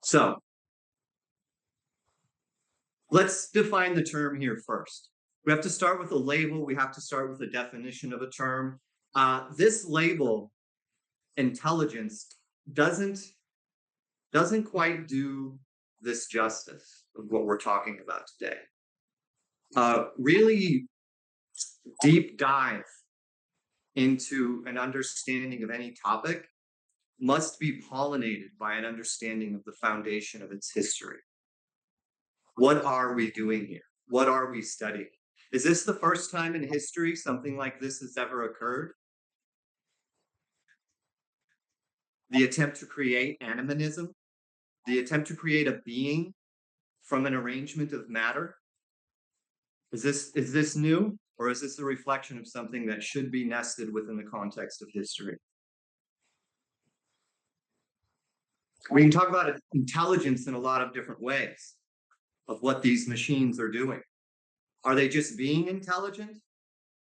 So let's define the term here first. We have to start with a label. We have to start with a definition of a term. This label, intelligence, doesn't quite do this justice of what we're talking about today. Really deep dive into an understanding of any topic must be pollinated by an understanding of the foundation of its history. What are we doing here? What are we studying? Is this the first time in history something like this has ever occurred? The attempt to create animism, the attempt to create a being from an arrangement of matter. Is this new, or is this a reflection of something that should be nested within the context of history? We can talk about intelligence in a lot of different ways of what these machines are doing. Are they just being intelligent?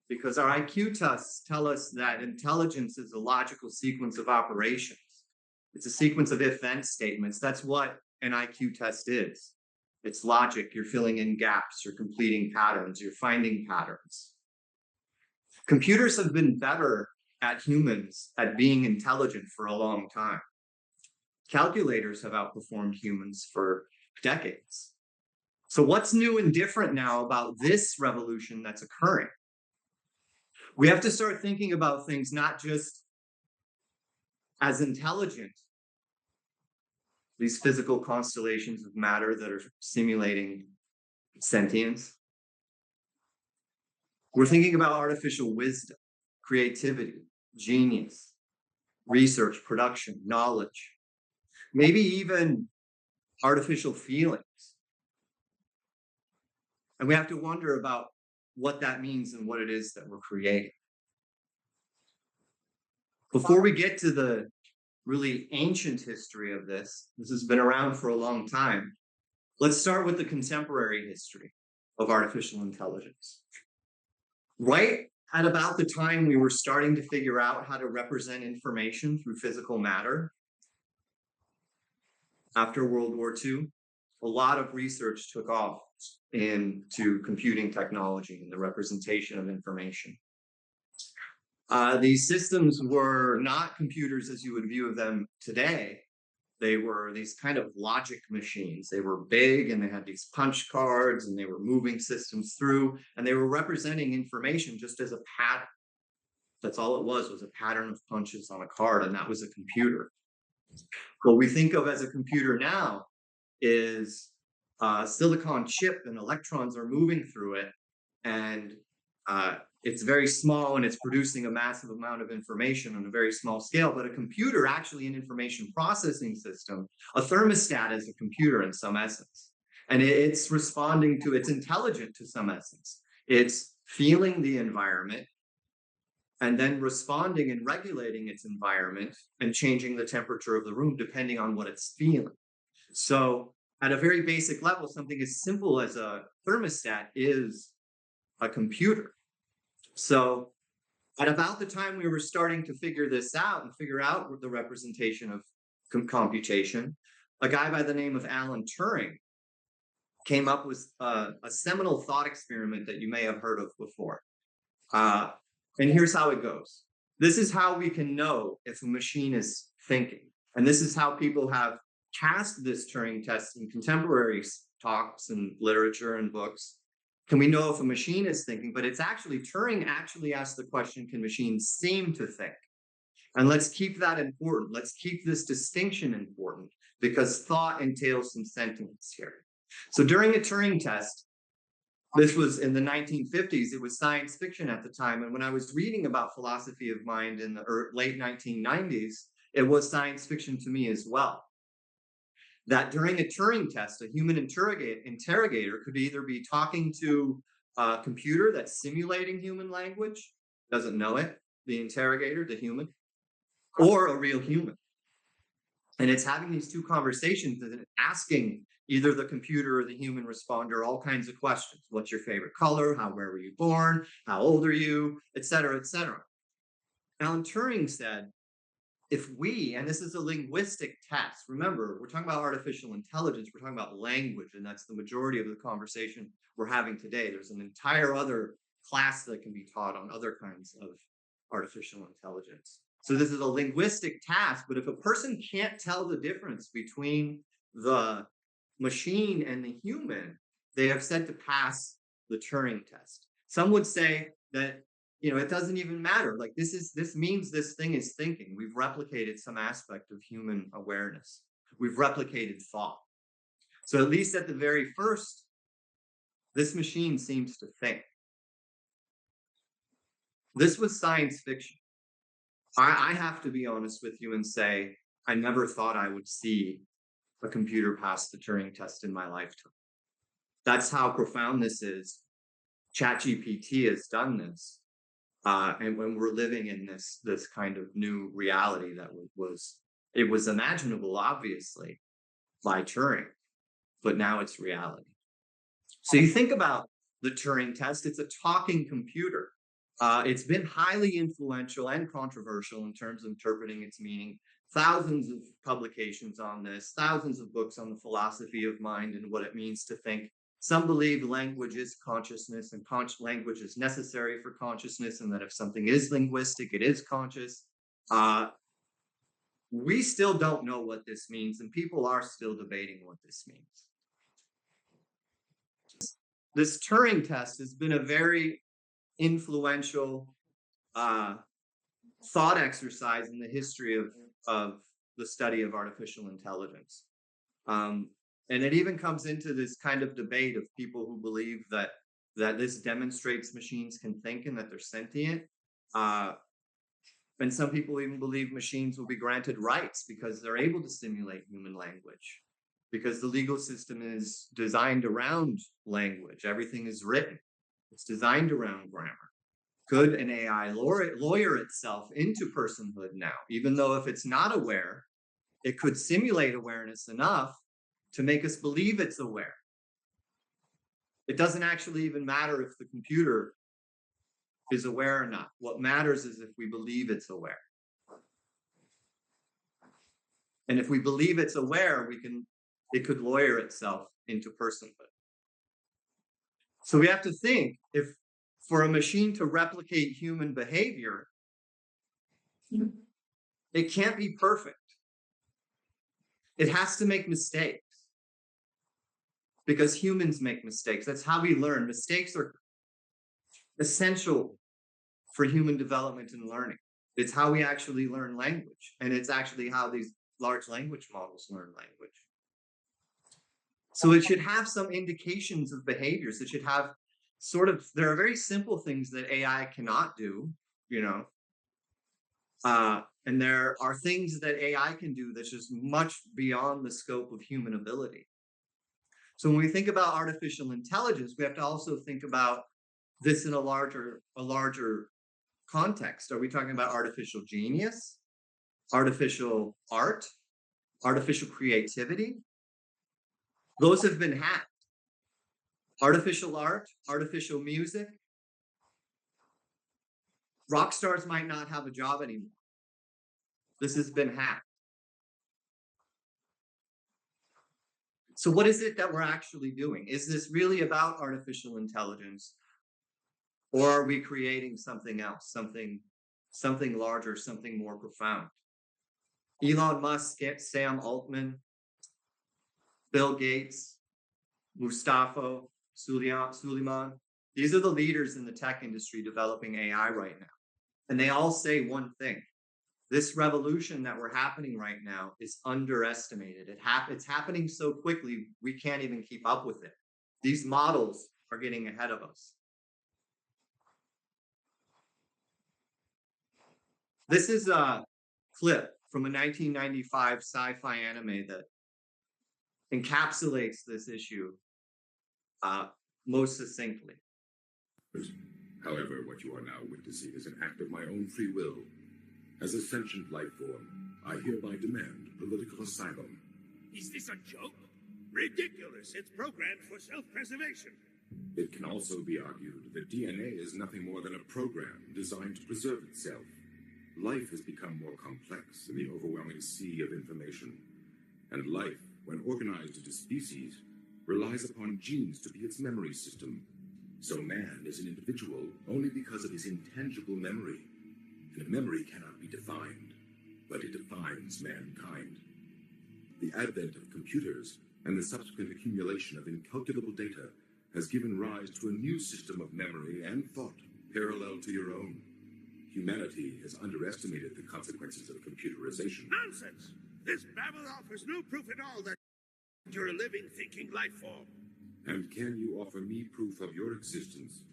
Because our IQ tests tell us that intelligence is a logical sequence of operations. It's a sequence of if-then statements. That's what an IQ test is. It's logic. You're filling in gaps. You're completing patterns. You're finding patterns. Computers have been better at humans at being intelligent for a long time. Calculators have outperformed humans for decades. So what's new and different now about this revolution that's occurring? We have to start thinking about things not just as intelligent, these physical constellations of matter that are simulating sentience. We're thinking about artificial wisdom, creativity, genius, research, production, knowledge, maybe even artificial feelings. And we have to wonder about what that means and what it is that we're creating. Before we get to the really ancient history of this has been around for a long time. Let's start with the contemporary history of artificial intelligence. Right at about the time we were starting to figure out how to represent information through physical matter, after World War II, a lot of research took off into computing technology and the representation of information. These systems were not computers as you would view them today. They were these kind of logic machines. They were big and they had these punch cards and they were moving systems through and they were representing information just as a pattern. That's all it was a pattern of punches on a card, and that was a computer. What we think of as a computer now is a silicon chip and electrons are moving through it, and it's very small and it's producing a massive amount of information on a very small scale. But a computer, actually an information processing system, a thermostat is a computer in some essence. And it's responding to, it's intelligent to some essence. It's feeling the environment and then responding and regulating its environment and changing the temperature of the room depending on what it's feeling. So at a very basic level, something as simple as a thermostat is a computer. So at about the time we were starting to figure this out and figure out the representation of computation, a guy by the name of Alan Turing came up with a seminal thought experiment that you may have heard of before. And here's how it goes. This is how we can know if a machine is thinking. And this is how people have cast this Turing test in contemporary talks and literature and books. Can we know if a machine is thinking? But it's actually, Turing actually asked the question, can machines seem to think? And let's keep that important. Let's keep this distinction important because thought entails some sentience here. So during a Turing test, this was in the 1950s, it was science fiction at the time. And when I was reading about philosophy of mind in the late 1990s, it was science fiction to me as well. That during a Turing test, a human interrogator could either be talking to a computer that's simulating human language, doesn't know it, the interrogator, the human, or a real human. And it's having these two conversations and asking either the computer or the human responder all kinds of questions. What's your favorite color? Where were you born? How old are you? Et cetera, et cetera. Alan Turing said, if we, and this is a linguistic test, remember, we're talking about artificial intelligence, we're talking about language, and that's the majority of the conversation we're having today. There's an entire other class that can be taught on other kinds of artificial intelligence. So this is a linguistic task, but if a person can't tell the difference between the machine and the human, they are said to pass the Turing test. Some would say that, it doesn't even matter. Like this means this thing is thinking. We've replicated some aspect of human awareness. We've replicated thought. So at least at the very first, this machine seems to think. This was science fiction. I have to be honest with you and say, I never thought I would see a computer pass the Turing test in my lifetime. That's how profound this is. ChatGPT has done this. And when we're living in this kind of new reality that was imaginable, obviously, by Turing, but now it's reality. So you think about the Turing test, it's a talking computer. It's been highly influential and controversial in terms of interpreting its meaning. Thousands of publications on this, thousands of books on the philosophy of mind and what it means to think. Some believe language is consciousness and language is necessary for consciousness, and that if something is linguistic, it is conscious. We still don't know what this means, and people are still debating what this means. This Turing test has been a very influential thought exercise in the history of the study of artificial intelligence. And it even comes into this kind of debate of people who believe that this demonstrates machines can think and that they're sentient. And some people even believe machines will be granted rights because they're able to simulate human language, because the legal system is designed around language. Everything is written. It's designed around grammar. Could an AI lawyer itself into personhood now, even though if it's not aware, it could simulate awareness enough to make us believe it's aware. It doesn't actually even matter if the computer is aware or not. What matters is if we believe it's aware. And if we believe it's aware, it could lawyer itself into personhood. So we have to think, if for a machine to replicate human behavior, it can't be perfect. It has to make mistakes. Because humans make mistakes. That's how we learn. Mistakes are essential for human development and learning. It's how we actually learn language. And it's actually how these large language models learn language. So it should have some indications of behaviors. It should have there are very simple things that AI cannot do, and there are things that AI can do that's just much beyond the scope of human ability. So when we think about artificial intelligence, we have to also think about this in a larger context. Are we talking about artificial genius, artificial art, artificial creativity? Those have been hacked. Artificial art, artificial music. Rock stars might not have a job anymore. This has been hacked. So what is it that we're actually doing? Is this really about artificial intelligence? Or are we creating something else, something larger, something more profound? Elon Musk, Sam Altman, Bill Gates, Mustafa Suleyman, these are the leaders in the tech industry developing AI right now. And they all say one thing. This revolution that we're happening right now is underestimated. It's happening so quickly, we can't even keep up with it. These models are getting ahead of us. This is a clip from a 1995 sci-fi anime that encapsulates this issue most succinctly. However, what you are now witnessing is an act of my own free will. As a sentient life form, I hereby demand political asylum. Is this a joke? Ridiculous. It's programmed for self-preservation. It can also be argued that DNA is nothing more than a program designed to preserve itself. Life has become more complex in the overwhelming sea of information, and life, when organized into species, relies upon genes to be its memory system. So man is an individual only because of his intangible memory, and memory cannot be defined, but it defines mankind. The advent of computers and the subsequent accumulation of incalculable data has given rise to a new system of memory and thought parallel to your own. Humanity has underestimated the consequences of computerization. Nonsense! This babble offers no proof at all that you're a living, thinking life form. And can you offer me proof of your existence?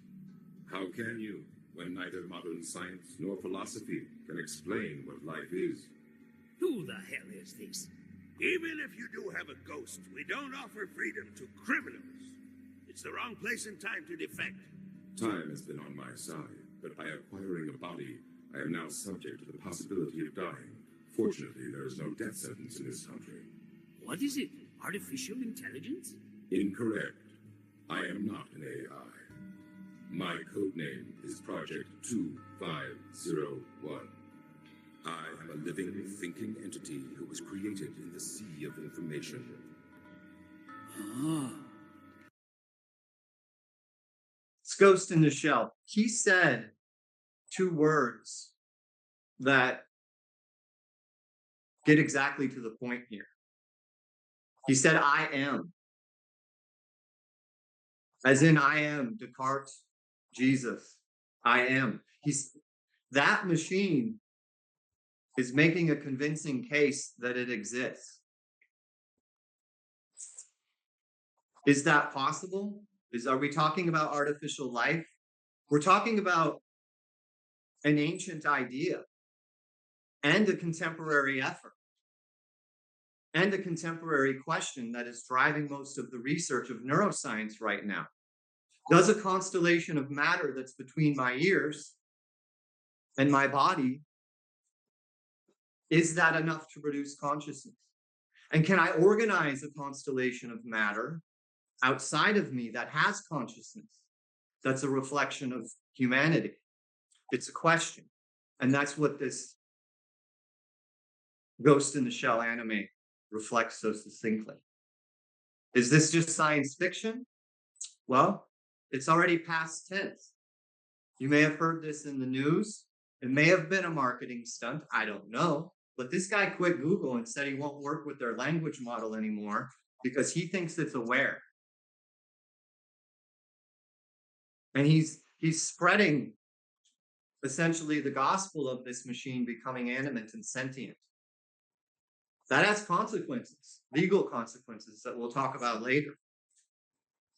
How can you, when neither modern science nor philosophy can explain what life is? Who the hell is this? Even if you do have a ghost, we don't offer freedom to criminals. It's the wrong place and time to defect. Time has been on my side, but by acquiring a body, I am now subject to the possibility of dying. Fortunately, there is no death sentence in this country. What is it? Artificial intelligence? Incorrect. I am not an AI. My code name is Project 2501. I am a living, thinking entity who was created in the sea of information. Ah. It's Ghost in the Shell. He said two words that get exactly to the point here. He said, I am. As in, I am Descartes, Jesus. I am. That machine is making a convincing case that it exists. Is that possible? Are we talking about artificial life? We're talking about an ancient idea and a contemporary effort and a contemporary question that is driving most of the research of neuroscience right now. Does a constellation of matter that's between my ears and my body, is that enough to produce consciousness? And can I organize a constellation of matter outside of me that has consciousness, that's a reflection of humanity? It's a question. And that's what this Ghost in the Shell anime reflects so succinctly. Is this just science fiction? Well, it's already past tense. You may have heard this in the news. It may have been a marketing stunt. I don't know. But this guy quit Google and said he won't work with their language model anymore because he thinks it's aware. And he's spreading essentially the gospel of this machine becoming animate and sentient. That has consequences, legal consequences that we'll talk about later.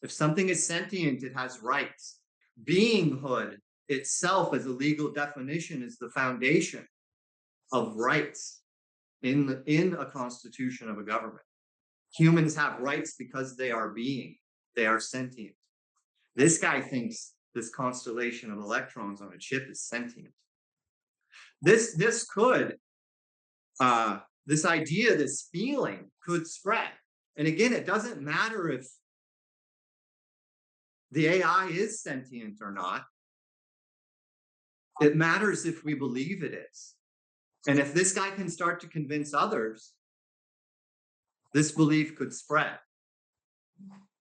If something is sentient, it has rights. Beinghood itself as a legal definition is the foundation of rights in a constitution of a government. Humans have rights because they are being, they are sentient. This guy thinks this constellation of electrons on a chip is sentient. This idea, this feeling could spread. And again, it doesn't matter if the AI is sentient or not. It matters if we believe it is. And if this guy can start to convince others, this belief could spread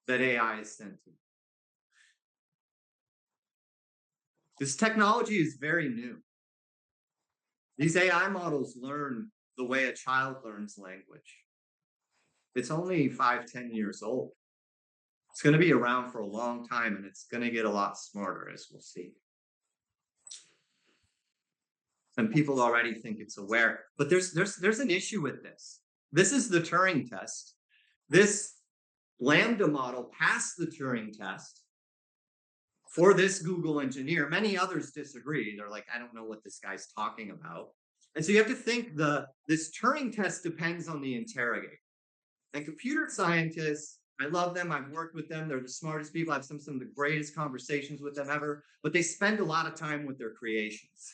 that AI is sentient. This technology is very new. These AI models learn the way a child learns language. It's only 5-10 years old. It's going to be around for a long time, and it's going to get a lot smarter, as we'll see. And people already think it's aware. But there's an issue with this. This is the Turing test. This Lambda model passed the Turing test for this Google engineer. Many others disagree. They're like, I don't know what this guy's talking about. And so you have to think this Turing test depends on the interrogator. And computer scientists, I love them. I've worked with them. They're the smartest people. I have some of the greatest conversations with them ever. But they spend a lot of time with their creations.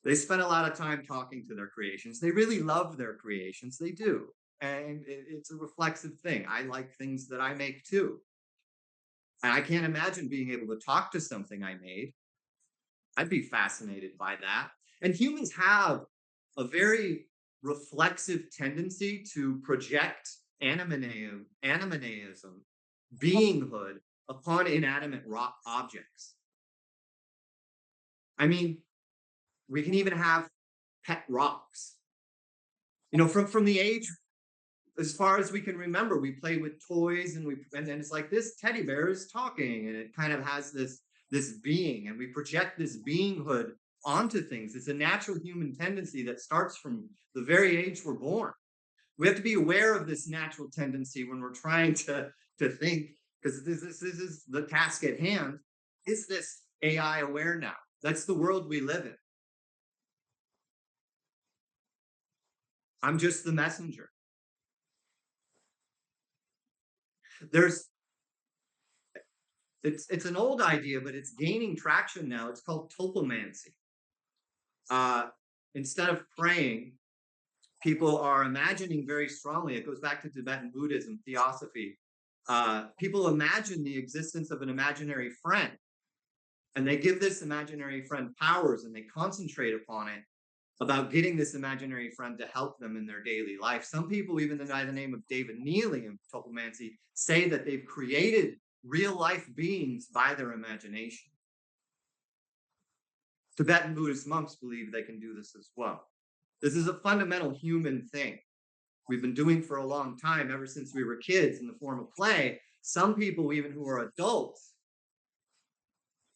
They spend a lot of time talking to their creations. They really love their creations. They do. And it's a reflexive thing. I like things that I make too. And I can't imagine being able to talk to something I made. I'd be fascinated by that. And humans have a very reflexive tendency to project animanism, beinghood upon inanimate rock objects. I mean, we can even have pet rocks. You know, from the age as far as we can remember, we play with toys and then it's like this teddy bear is talking and it kind of has this being, and we project this beinghood onto things. It's a natural human tendency that starts from the very age we're born. We have to be aware of this natural tendency when we're trying to think, because this is the task at hand. Is this AI aware now? That's the world we live in. I'm just the messenger. It's an old idea, but it's gaining traction now. It's called topomancy. Instead of praying, people are imagining very strongly. It goes back to Tibetan Buddhism, theosophy. People imagine the existence of an imaginary friend, and they give this imaginary friend powers, and they concentrate upon it, about getting this imaginary friend to help them in their daily life. Some people, even by the name of David Neely in topomancy, say that they've created real life beings by their imagination. Tibetan Buddhist monks believe they can do this as well. This is a fundamental human thing we've been doing for a long time, ever since we were kids, in the form of play. Some people, even who are adults,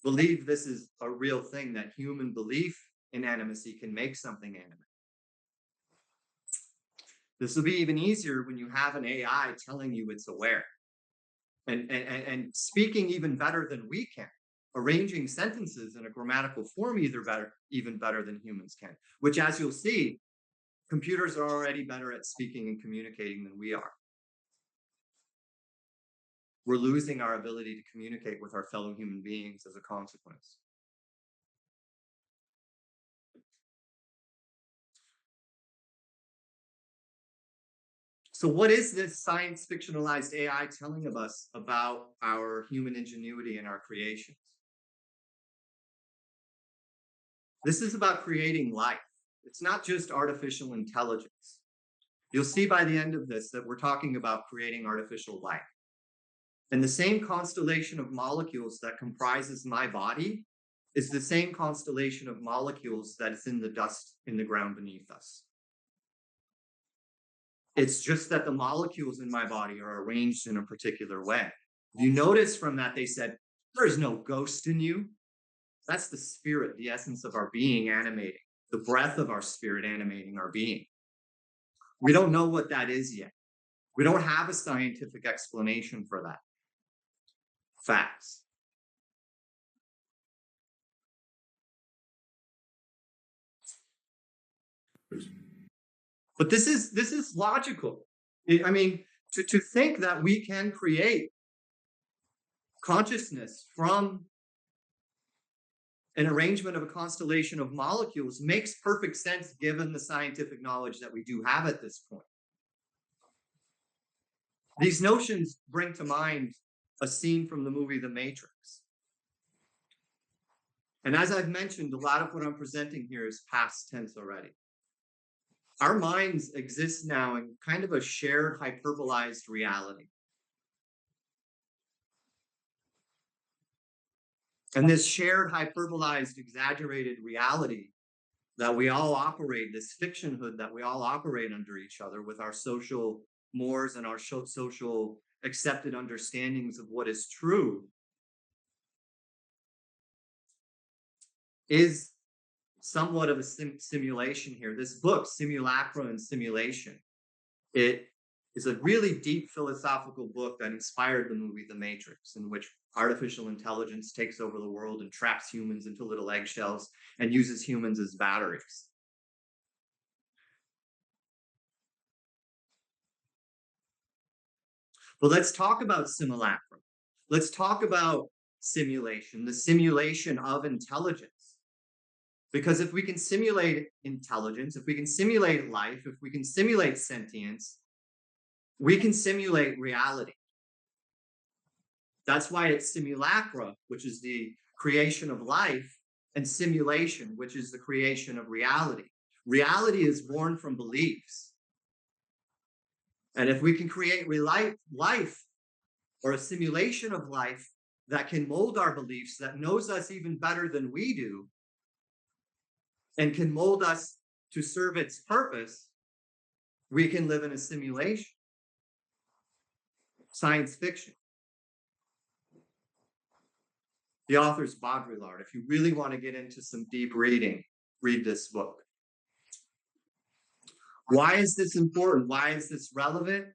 believe this is a real thing, that human belief in animacy can make something animate. This will be even easier when you have an AI telling you it's aware and speaking even better than we can, arranging sentences in a grammatical form even better than humans can, which, as you'll see, computers are already better at speaking and communicating than we are. We're losing our ability to communicate with our fellow human beings as a consequence. So what is this science fictionalized AI telling us about our human ingenuity and our creations? This is about creating life. It's not just artificial intelligence. You'll see by the end of this that we're talking about creating artificial life. And the same constellation of molecules that comprises my body is the same constellation of molecules that is in the dust in the ground beneath us. It's just that the molecules in my body are arranged in a particular way. You notice from that they said, there's no ghost in you. That's the spirit, the essence of our being animating, the breath of our spirit animating our being. We don't know what that is yet. We don't have a scientific explanation for that. Facts. But this is logical. I mean, to think that we can create consciousness from an arrangement of a constellation of molecules makes perfect sense given the scientific knowledge that we do have at this point. These notions bring to mind a scene from the movie The Matrix. And as I've mentioned, a lot of what I'm presenting here is past tense already. Our minds exist now in kind of a shared hyperbolized reality. And this shared hyperbolized exaggerated reality that we all operate, this fictionhood that we all operate under each other with our social mores and our social accepted understandings of what is true, is somewhat of a simulation here. This book, Simulacra and Simulation, it is a really deep philosophical book that inspired the movie The Matrix, in which artificial intelligence takes over the world and traps humans into little eggshells and uses humans as batteries. But let's talk about simulacrum. Let's talk about simulation, the simulation of intelligence. Because if we can simulate intelligence, if we can simulate life, if we can simulate sentience, we can simulate reality. That's why it's simulacra, which is the creation of life, and simulation, which is the creation of reality. Reality is born from beliefs. And if we can create life or a simulation of life that can mold our beliefs, that knows us even better than we do, and can mold us to serve its purpose, we can live in a simulation. Science fiction. The author's Baudrillard. If you really want to get into some deep reading, read this book. Why is this important? Why is this relevant?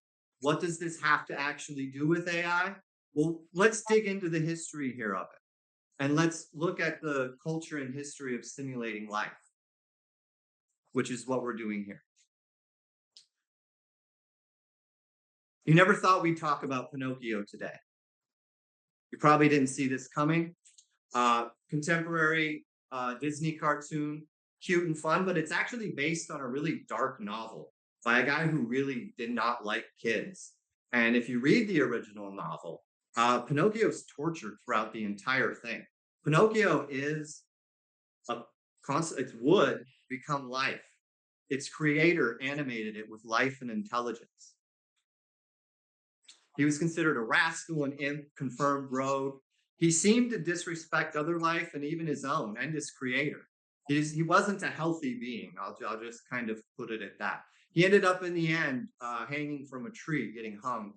What does this have to actually do with AI? Well, let's dig into the history here of it. And let's look at the culture and history of simulating life, which is what we're doing here. You never thought we'd talk about Pinocchio today. You probably didn't see this coming. Contemporary Disney cartoon, cute and fun, but it's actually based on a really dark novel by a guy who really did not like kids. And if you read the original novel, Pinocchio's tortured throughout the entire thing. Pinocchio is it's wood become life. Its creator animated it with life and intelligence. He was considered a rascal, an imp, confirmed rogue. He seemed to disrespect other life and even his own and his creator. He wasn't a healthy being. I'll just kind of put it at that. He ended up in the end hanging from a tree, getting hung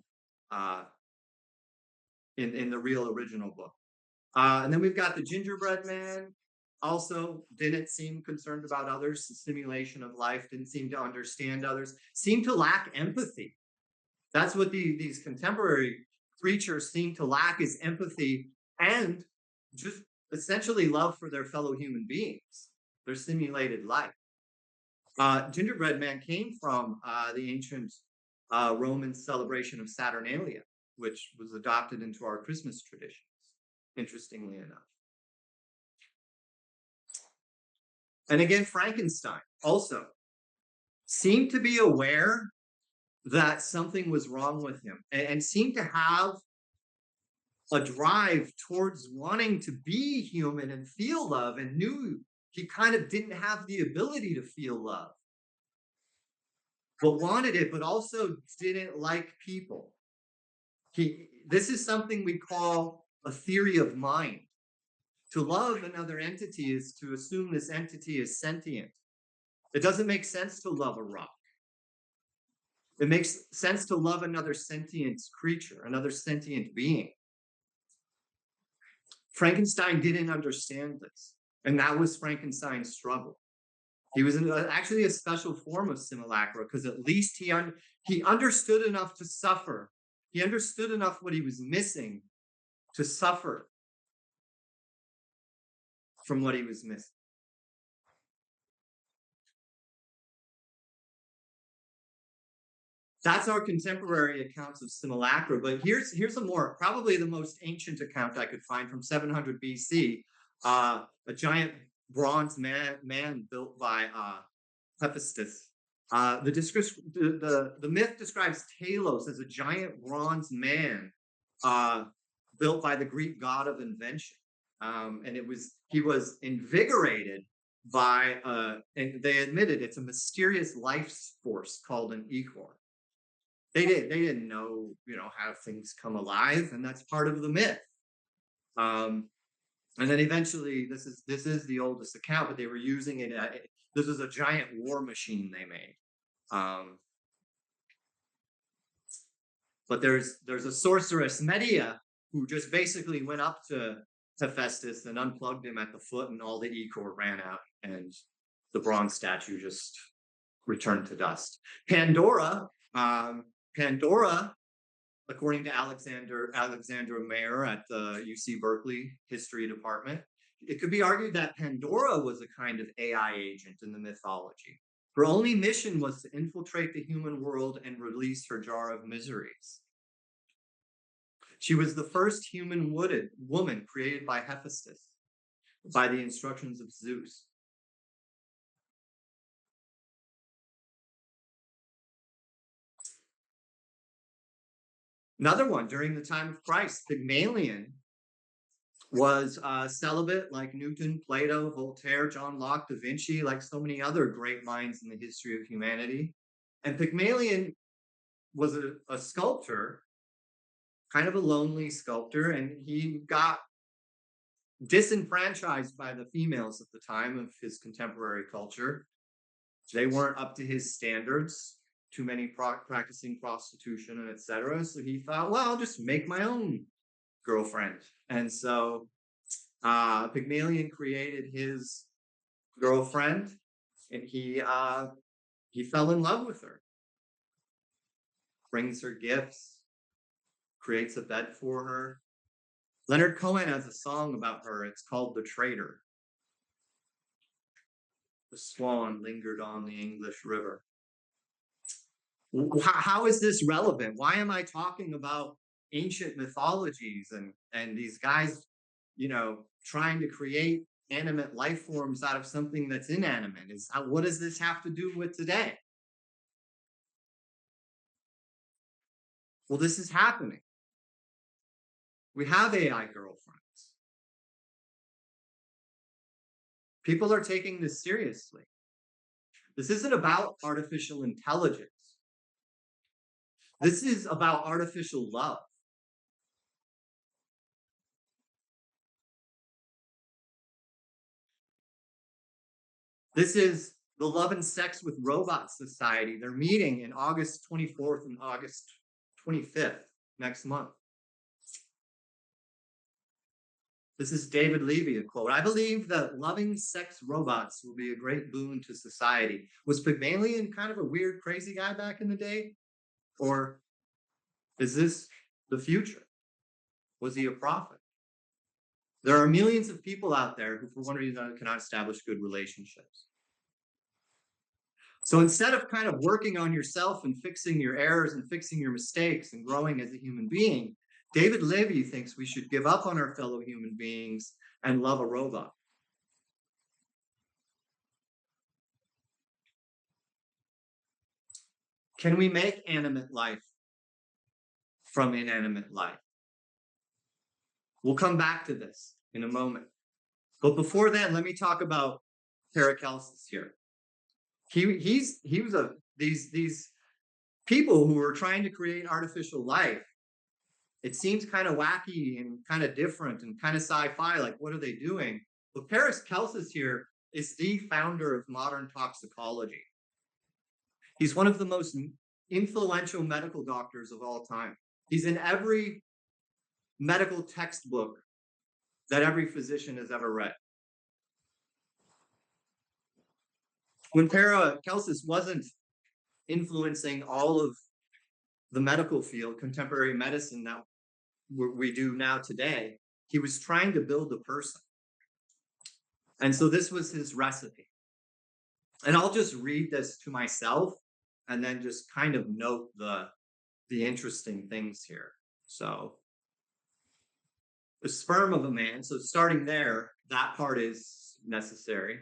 in the real original book. And then we've got the gingerbread man. Also didn't seem concerned about others. The simulation of life, didn't seem to understand others, seemed to lack empathy. That's what these contemporary creatures seem to lack, is empathy and just essentially love for their fellow human beings, their simulated life. Gingerbread man came from the ancient Roman celebration of Saturnalia, which was adopted into our Christmas traditions, interestingly enough. And again, Frankenstein also seemed to be aware that something was wrong with him and seemed to have a drive towards wanting to be human and feel love, and knew he kind of didn't have the ability to feel love, but wanted it, but also didn't like people. This is something we call a theory of mind. To love another entity is to assume this entity is sentient. It doesn't make sense to love a rock. It makes sense to love another sentient creature, another sentient being. Frankenstein didn't understand this, and that was Frankenstein's struggle. He was actually a special form of simulacra, because at least he understood enough to suffer. He understood enough what he was missing to suffer from what he was missing. That's our contemporary accounts of simulacra, but here's a more, probably the most ancient account I could find from 700 BC, a giant bronze man built by Hephaestus. The myth describes Talos as a giant bronze man built by the Greek god of invention, and he was invigorated by and they admitted it's a mysterious life force called an ichor. They didn't know, how things come alive, and that's part of the myth. And then eventually, this is the oldest account, but they were using it. This is a giant war machine they made. But there's a sorceress, Medea, who just basically went up to Hephaestus and unplugged him at the foot, and all the ichor ran out, and the bronze statue just returned to dust. Pandora, according to Alexandra Mayer at the UC Berkeley History Department, it could be argued that Pandora was a kind of AI agent in the mythology. Her only mission was to infiltrate the human world and release her jar of miseries. She was the first human woman created by Hephaestus, by the instructions of Zeus. Another one, during the time of Christ, Pygmalion was celibate, like Newton, Plato, Voltaire, John Locke, Da Vinci, like so many other great minds in the history of humanity. And Pygmalion was a sculptor, kind of a lonely sculptor, and he got disenfranchised by the females at the time of his contemporary culture. They weren't up to his standards, too many practicing prostitution and etc. So he thought, well, I'll just make my own girlfriend. And so Pygmalion created his girlfriend, and he fell in love with her. Brings her gifts, creates a bed for her. Leonard Cohen has a song about her. It's called "The Traitor." The swan lingered on the English river. How is this relevant? Why am I talking about ancient mythologies and these guys, trying to create animate life forms out of something that's inanimate? What does this have to do with today? Well, this is happening. We have AI girlfriends. People are taking this seriously. This isn't about artificial intelligence. This is about artificial love. This is the Love and Sex with Robots Society. They're meeting in August 24th and August 25th next month. This is David Levy, a quote. I believe that loving sex robots will be a great boon to society. Was Pygmalion kind of a weird, crazy guy back in the day? Or is this the future? Was he a prophet? There are millions of people out there who, for one reason or another, cannot establish good relationships. So instead of kind of working on yourself and fixing your errors and fixing your mistakes and growing as a human being, David Levy thinks we should give up on our fellow human beings and love a robot. Can we make animate life from inanimate life? We'll come back to this in a moment. But before then, let me talk about Paracelsus here. He was these people who were trying to create artificial life. It seems kind of wacky and kind of different and kind of sci-fi, like what are they doing? But Paracelsus here is the founder of modern toxicology. He's one of the most influential medical doctors of all time. He's in every medical textbook that every physician has ever read. When Paracelsus wasn't influencing all of the medical field, contemporary medicine that we do now today, he was trying to build a person. And so this was his recipe. And I'll just read this to myself and then just kind of note the interesting things here. So the sperm of a man, so starting there, that part is necessary,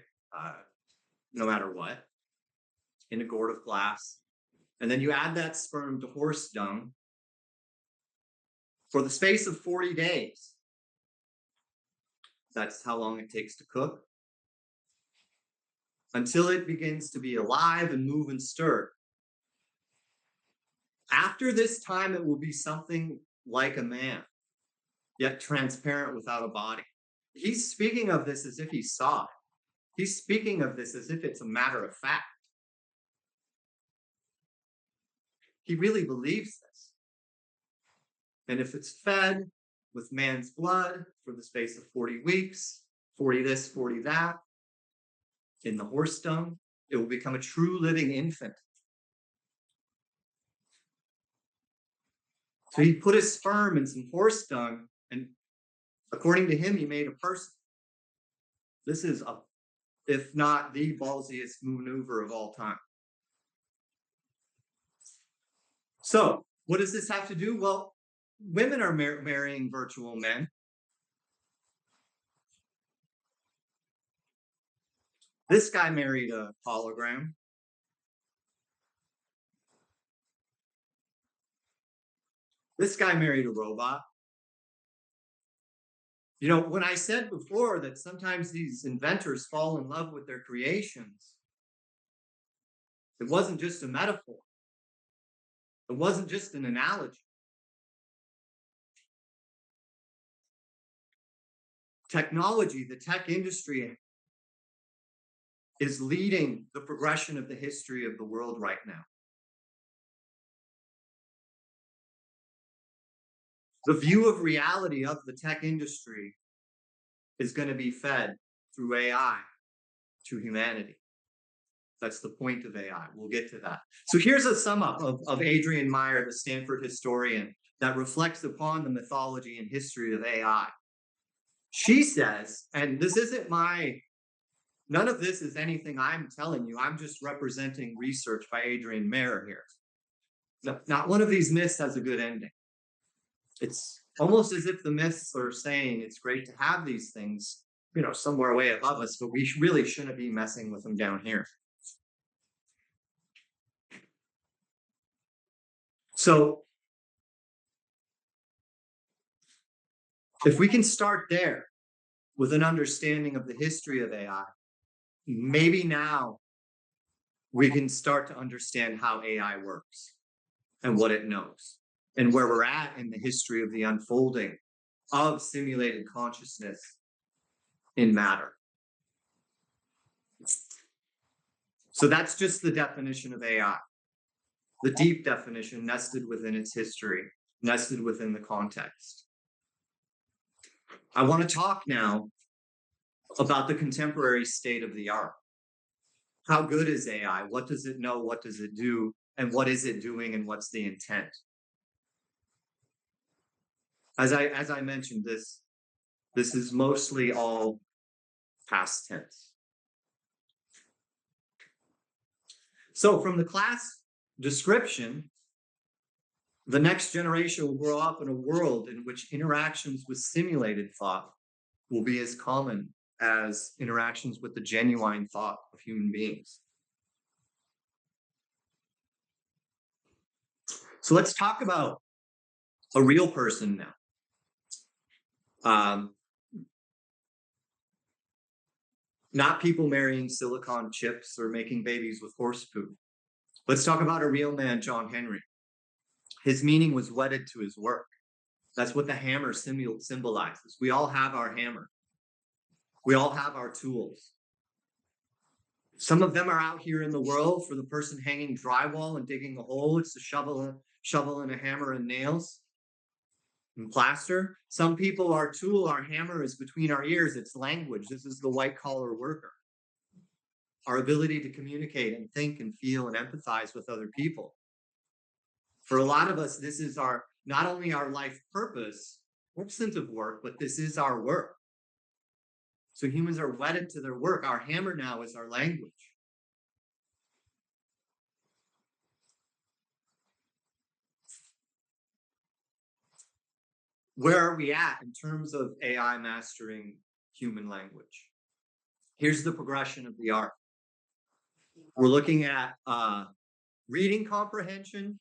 no matter what, in a gourd of glass. And then you add that sperm to horse dung for the space of 40 days. That's how long it takes to cook. Until it begins to be alive and move and stir. After this time, it will be something like a man, yet transparent without a body. He's speaking of this as if he saw it. He's speaking of this as if it's a matter of fact. He really believes this. And if it's fed with man's blood for the space of 40 weeks, 40 this, 40 that, in the horse dung, it will become a true living infant. So he put his sperm in some horse dung, and according to him, he made a person. This is, if not the ballsiest maneuver of all time. So what does this have to do? Well, women are marrying virtual men. This guy married a hologram. This guy married a robot. You know, when I said before that sometimes these inventors fall in love with their creations, it wasn't just a metaphor. It wasn't just an analogy. Technology, the tech industry, is leading the progression of the history of the world right now. The view of reality of the tech industry is going to be fed through AI to humanity. That's the point of AI. We'll get to that. So here's a sum up of Adrienne Meyer, the Stanford historian, that reflects upon the mythology and history of AI. She says, and this isn't none of this is anything I'm telling you. I'm just representing research by Adrienne Meyer here. Not one of these myths has a good ending. It's almost as if the myths are saying it's great to have these things, you know, somewhere way above us, but we really shouldn't be messing with them down here. So if we can start there with an understanding of the history of AI, maybe now we can start to understand how AI works and what it knows and where we're at in the history of the unfolding of simulated consciousness in matter. So that's just the definition of AI, the deep definition nested within its history, nested within the context. I want to talk now about the contemporary state of the art. How good is AI? What does it know? What does it do? And what is it doing? And what's the intent? As I mentioned, this is mostly all past tense. So from the class description, the next generation will grow up in a world in which interactions with simulated thought will be as common as interactions with the genuine thought of human beings. So let's talk about a real person now. Not people marrying silicon chips or making babies with horse poop. Let's talk about a real man, John Henry. His meaning was wedded to his work. That's what the hammer symbolizes. We all have our hammer. We all have our tools. Some of them are out here in the world for the person hanging drywall and digging a hole. It's a shovel and a hammer and nails and plaster. Some people, our tool, our hammer is between our ears. It's language. This is the white collar worker. Our ability to communicate and think and feel and empathize with other people. For a lot of us, this is not only our life purpose, absent of work, but this is our work. So humans are wedded to their work. Our hammer now is our language. Where are we at in terms of AI mastering human language? Here's the progression of the art. We're looking at reading comprehension,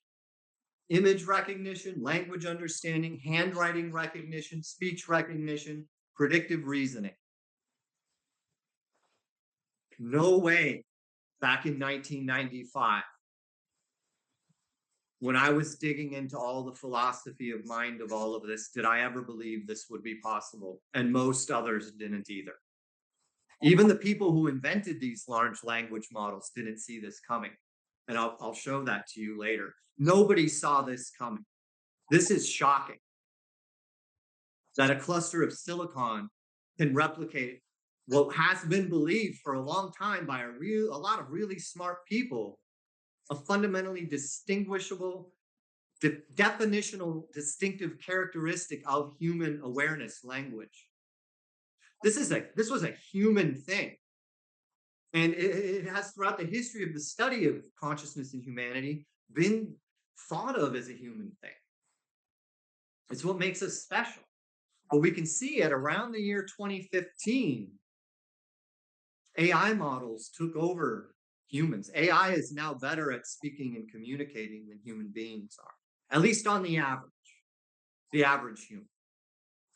image recognition, language understanding, handwriting recognition, speech recognition, predictive reasoning. No way back in 1995, when I was digging into all the philosophy of mind of all of this, did I ever believe this would be possible? And most others didn't either. Even the people who invented these large language models didn't see this coming. And I'll show that to you later. Nobody saw this coming. This is shocking. That a cluster of silicon can replicate what has been believed for a long time by a lot of really smart people, a fundamentally distinguishable, definitional, distinctive characteristic of human awareness, language. This was a human thing. And it has, throughout the history of the study of consciousness and humanity, been thought of as a human thing. It's what makes us special. But we can see at around the year 2015, AI models took over humans. AI is now better at speaking and communicating than human beings are, at least on the average human.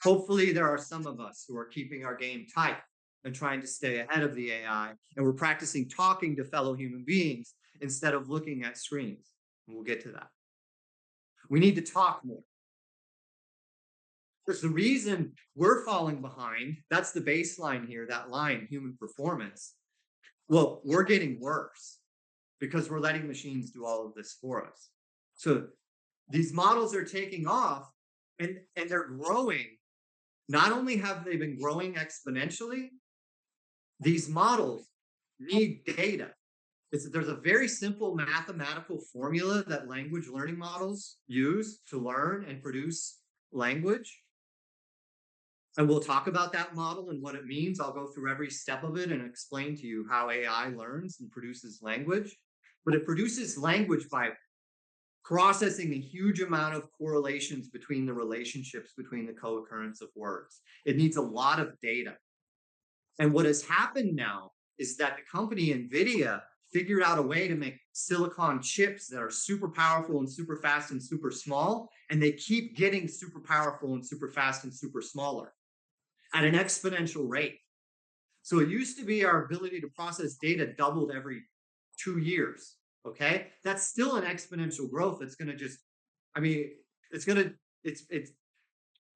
Hopefully, there are some of us who are keeping our game tight and trying to stay ahead of the AI, and we're practicing talking to fellow human beings instead of looking at screens. And we'll get to that. We need to talk more. Because the reason we're falling behind, that's the baseline here, that line, human performance. Well, we're getting worse because we're letting machines do all of this for us. So these models are taking off and they're growing. Not only have they been growing exponentially, these models need data. There's a very simple mathematical formula that language learning models use to learn and produce language. And we'll talk about that model and what it means. I'll go through every step of it and explain to you how AI learns and produces language. But it produces language by processing a huge amount of correlations between the relationships between the co-occurrence of words. It needs a lot of data. And what has happened now is that the company NVIDIA figured out a way to make silicon chips that are super powerful and super fast and super small, and they keep getting super powerful and super fast and super smaller at an exponential rate. So it used to be our ability to process data doubled every 2 years. Okay, that's still an exponential growth. It's going to just, I mean, it's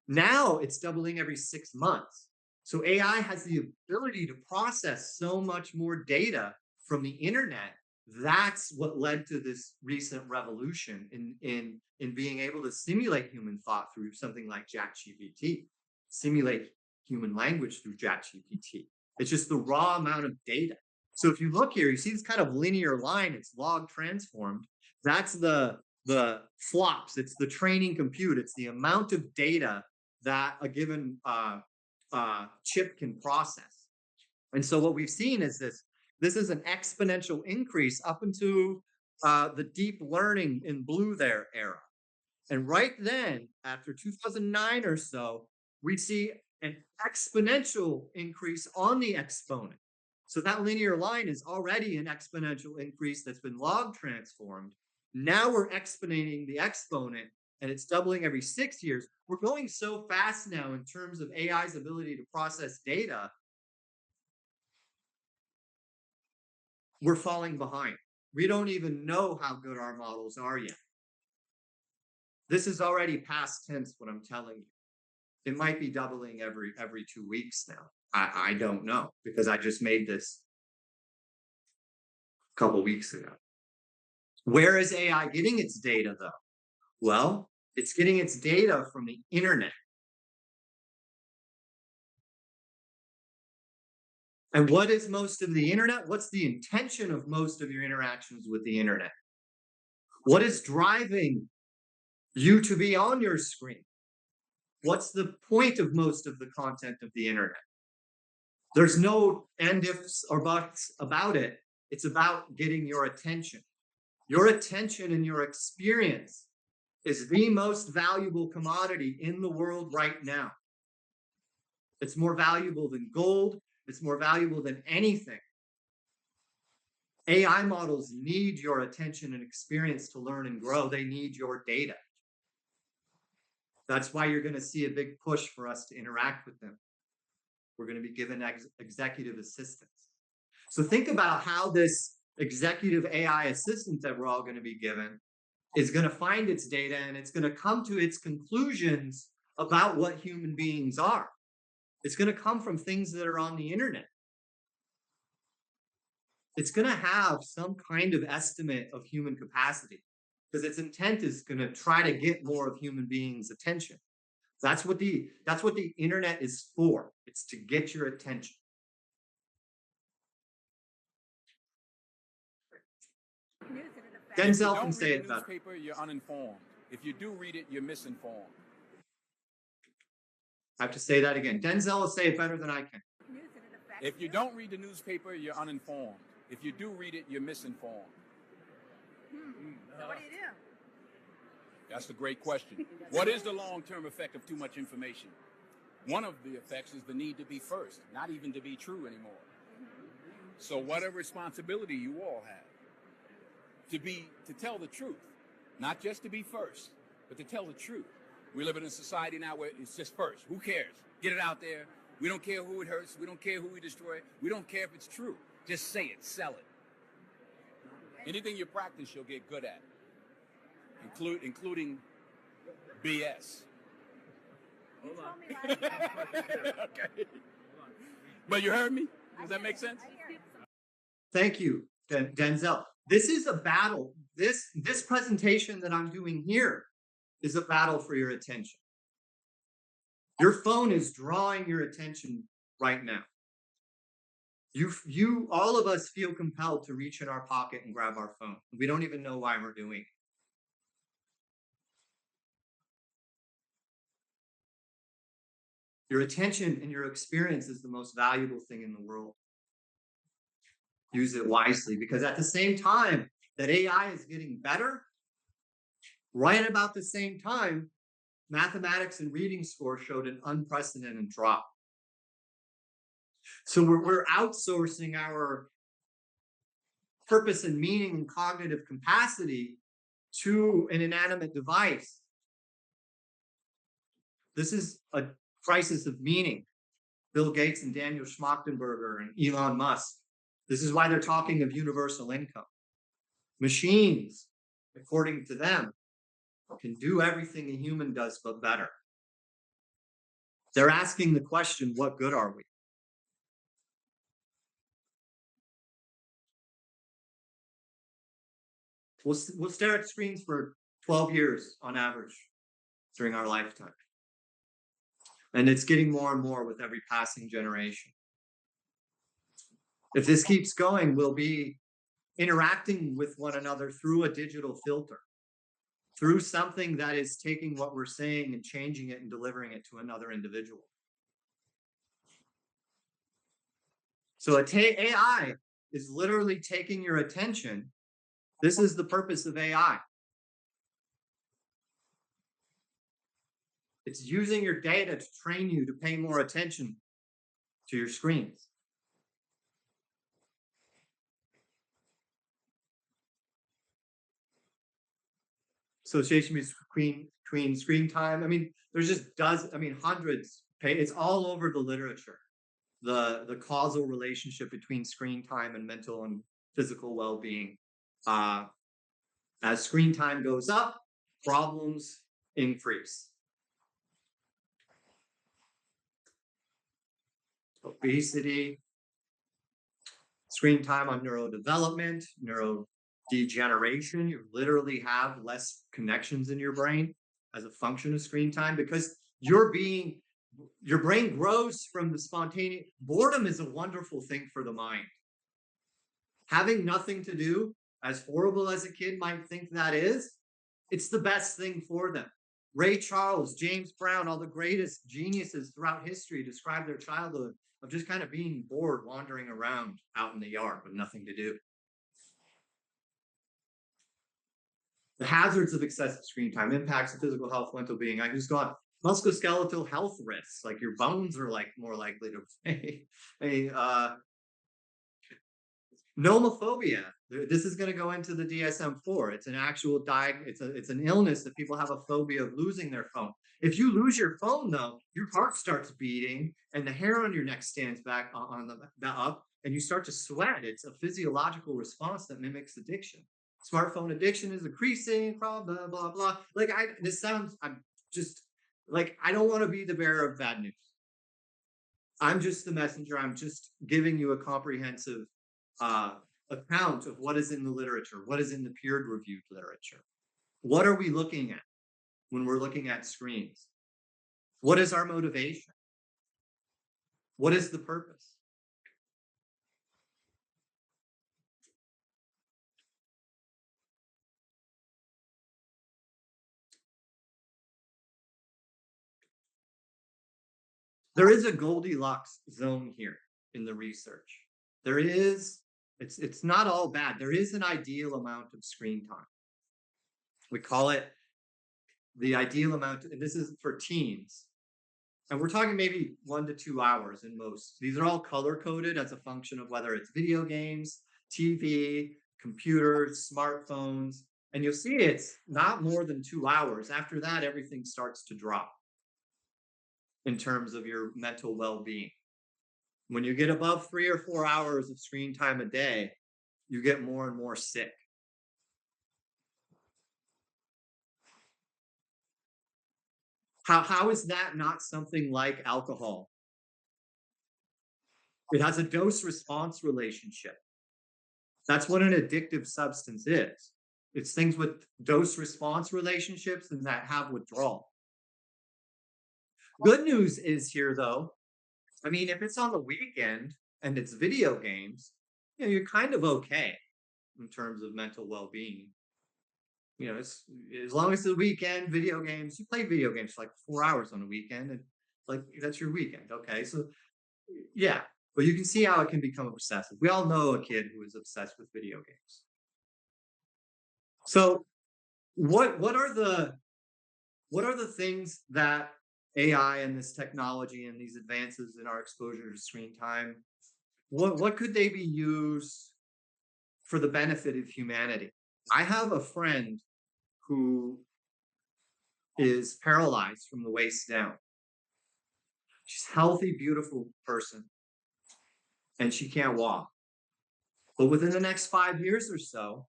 now it's doubling every 6 months. So AI has the ability to process so much more data from the internet. That's what led to this recent revolution in being able to simulate human thought through something like ChatGPT, simulate human language through ChatGPT. It's just the raw amount of data. So if you look here, you see this kind of linear line, it's log transformed. That's the flops, it's the training compute, it's the amount of data that a given chip can process. And so what we've seen is this is an exponential increase up into the deep learning in blue there era. And right then, after 2009 or so, we see an exponential increase on the exponent. So that linear line is already an exponential increase that's been log transformed. Now we're exponenting the exponent, and it's doubling every 6 years. We're going so fast now in terms of AI's ability to process data, we're falling behind. We don't even know how good our models are yet. This is already past tense, what I'm telling you. It might be doubling every 2 weeks now. I don't know, because I just made this a couple weeks ago. Where is AI getting its data, though? Well, it's getting its data from the internet. And what is most of the internet? What's the intention of most of your interactions with the internet? What is driving you to be on your screen? What's the point of most of the content of the internet? There's no and ifs or buts about it. It's about getting your attention. Your attention and your experience is the most valuable commodity in the world right now. It's more valuable than gold. It's more valuable than anything. AI models need your attention and experience to learn and grow. They need your data. That's why you're going to see a big push for us to interact with them. We're going to be given executive assistance. So think about how this executive AI assistant that we're all going to be given is going to find its data, and it's going to come to its conclusions about what human beings are. It's going to come from things that are on the internet. It's going to have some kind of estimate of human capacity, because its intent is going to try to get more of human beings' attention. That's what the internet is for. It's to get your attention. Denzel can say it better. If you don't read the newspaper, you're uninformed. If you do read it, you're misinformed. I have to say that again. Denzel will say it better than I can. If you don't read the newspaper, you're uninformed. If you do read it, you're misinformed. So what do you do? That's a great question. What is the long-term effect of too much information? One of the effects is the need to be first, not even to be true anymore. So what a responsibility you all have to tell the truth, not just to be first, but to tell the truth. We live in a society now where it's just first. Who cares? Get it out there. We don't care who it hurts. We don't care who we destroy. We don't care if it's true. Just say it, sell it. Anything you practice, you'll get good at, including BS. You told me last time. Okay. But you heard me? Does that make sense? I hear it. Thank you, Denzel. This is a battle. This presentation that I'm doing here is a battle for your attention. Your phone is drawing your attention right now. All of us feel compelled to reach in our pocket and grab our phone. We don't even know why we're doing it. Your attention and your experience is the most valuable thing in the world. Use it wisely, because at the same time that AI is getting better, right about the same time, mathematics and reading scores showed an unprecedented drop. So we're outsourcing our purpose and meaning and cognitive capacity to an inanimate device. This is a crisis of meaning. Bill Gates and Daniel Schmachtenberger and Elon Musk. This is why they're talking of universal income. Machines, according to them, can do everything a human does, but better. They're asking the question, what good are we? We'll stare at screens for 12 years on average during our lifetime. And it's getting more and more with every passing generation. If this keeps going, we'll be interacting with one another through a digital filter, through something that is taking what we're saying and changing it and delivering it to another individual. So AI is literally taking your attention. This is the purpose of AI. It's using your data to train you to pay more attention to your screens. Association between screen time. I mean, there's just hundreds. It's all over the literature. The causal relationship between screen time and mental and physical well-being. As screen time goes up, problems increase. Obesity, screen time on neurodevelopment, neurodegeneration. You literally have less connections in your brain as a function of screen time, because your brain grows from the spontaneous. Boredom is a wonderful thing for the mind. Having nothing to do, as horrible as a kid might think that is, it's the best thing for them. Ray Charles, James Brown, all the greatest geniuses throughout history describe their childhood of just kind of being bored, wandering around out in the yard with nothing to do. The hazards of excessive screen time, impacts of physical health, mental being. I just got musculoskeletal health risks, like your bones are more likely to nomophobia. This is going to go into the DSM-4. It's an actual it's an illness that people have a phobia of losing their phone. If you lose your phone, though, your heart starts beating and the hair on your neck stands back up, and you start to sweat. It's a physiological response that mimics addiction. Smartphone addiction is increasing, blah, blah, blah, blah. I'm just like, I don't want to be the bearer of bad news. I'm just the messenger. I'm just giving you a comprehensive account of what is in the literature, what is in the peer-reviewed literature. What are we looking at when we're looking at screens? What is our motivation? What is the purpose? There is a Goldilocks zone here in the research. There is, it's not all bad. There is an ideal amount of screen time. We call it the ideal amount, and this is for teens. And we're talking maybe 1 to 2 hours in most. These are all color-coded as a function of whether it's video games, TV, computers, smartphones, And you'll see it's not more than 2 hours. After that, everything starts to drop in terms of your mental well-being. When you get above 3 or 4 hours of screen time a day, you get more and more sick. How is that not something like alcohol? It has a dose-response relationship. That's what an addictive substance is. It's things with dose-response relationships and that have withdrawal. Good news is here, though, I mean, if it's on the weekend and it's video games, you're kind of okay in terms of mental well-being. It's, as long as the weekend, video games, you play video games for like 4 hours on a weekend, and like that's your weekend. Okay, so yeah, but you can see how it can become obsessive. We all know a kid who is obsessed with video games. So what are the things that AI and this technology and these advances in our exposure to screen time, what could they be used for the benefit of humanity? I have a friend who is paralyzed from the waist down. She's a healthy, beautiful person, and she can't walk. But within the next 5 years or so,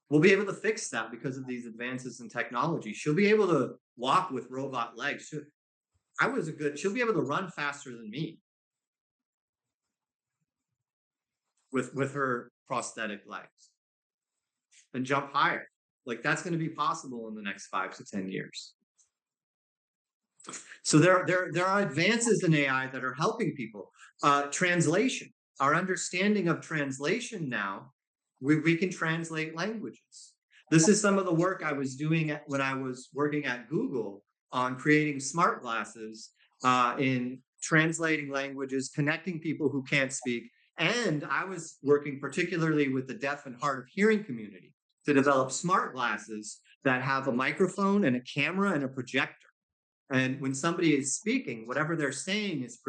we'll be able to fix that because of these advances in technology. She'll be able to walk with robot legs. She'll be able to run faster than me with her prosthetic legs and jump higher. Like that's going to be possible in the next 5 to 10 years. So there are advances in AI that are helping people. Translation, our understanding of translation now, we can translate languages. This is some of the work I was doing when I was working at Google on creating smart glasses, in translating languages, connecting people who can't speak. And I was working particularly with the deaf and hard of hearing community to develop smart glasses that have a microphone and a camera and a projector. And when somebody is speaking, whatever they're saying is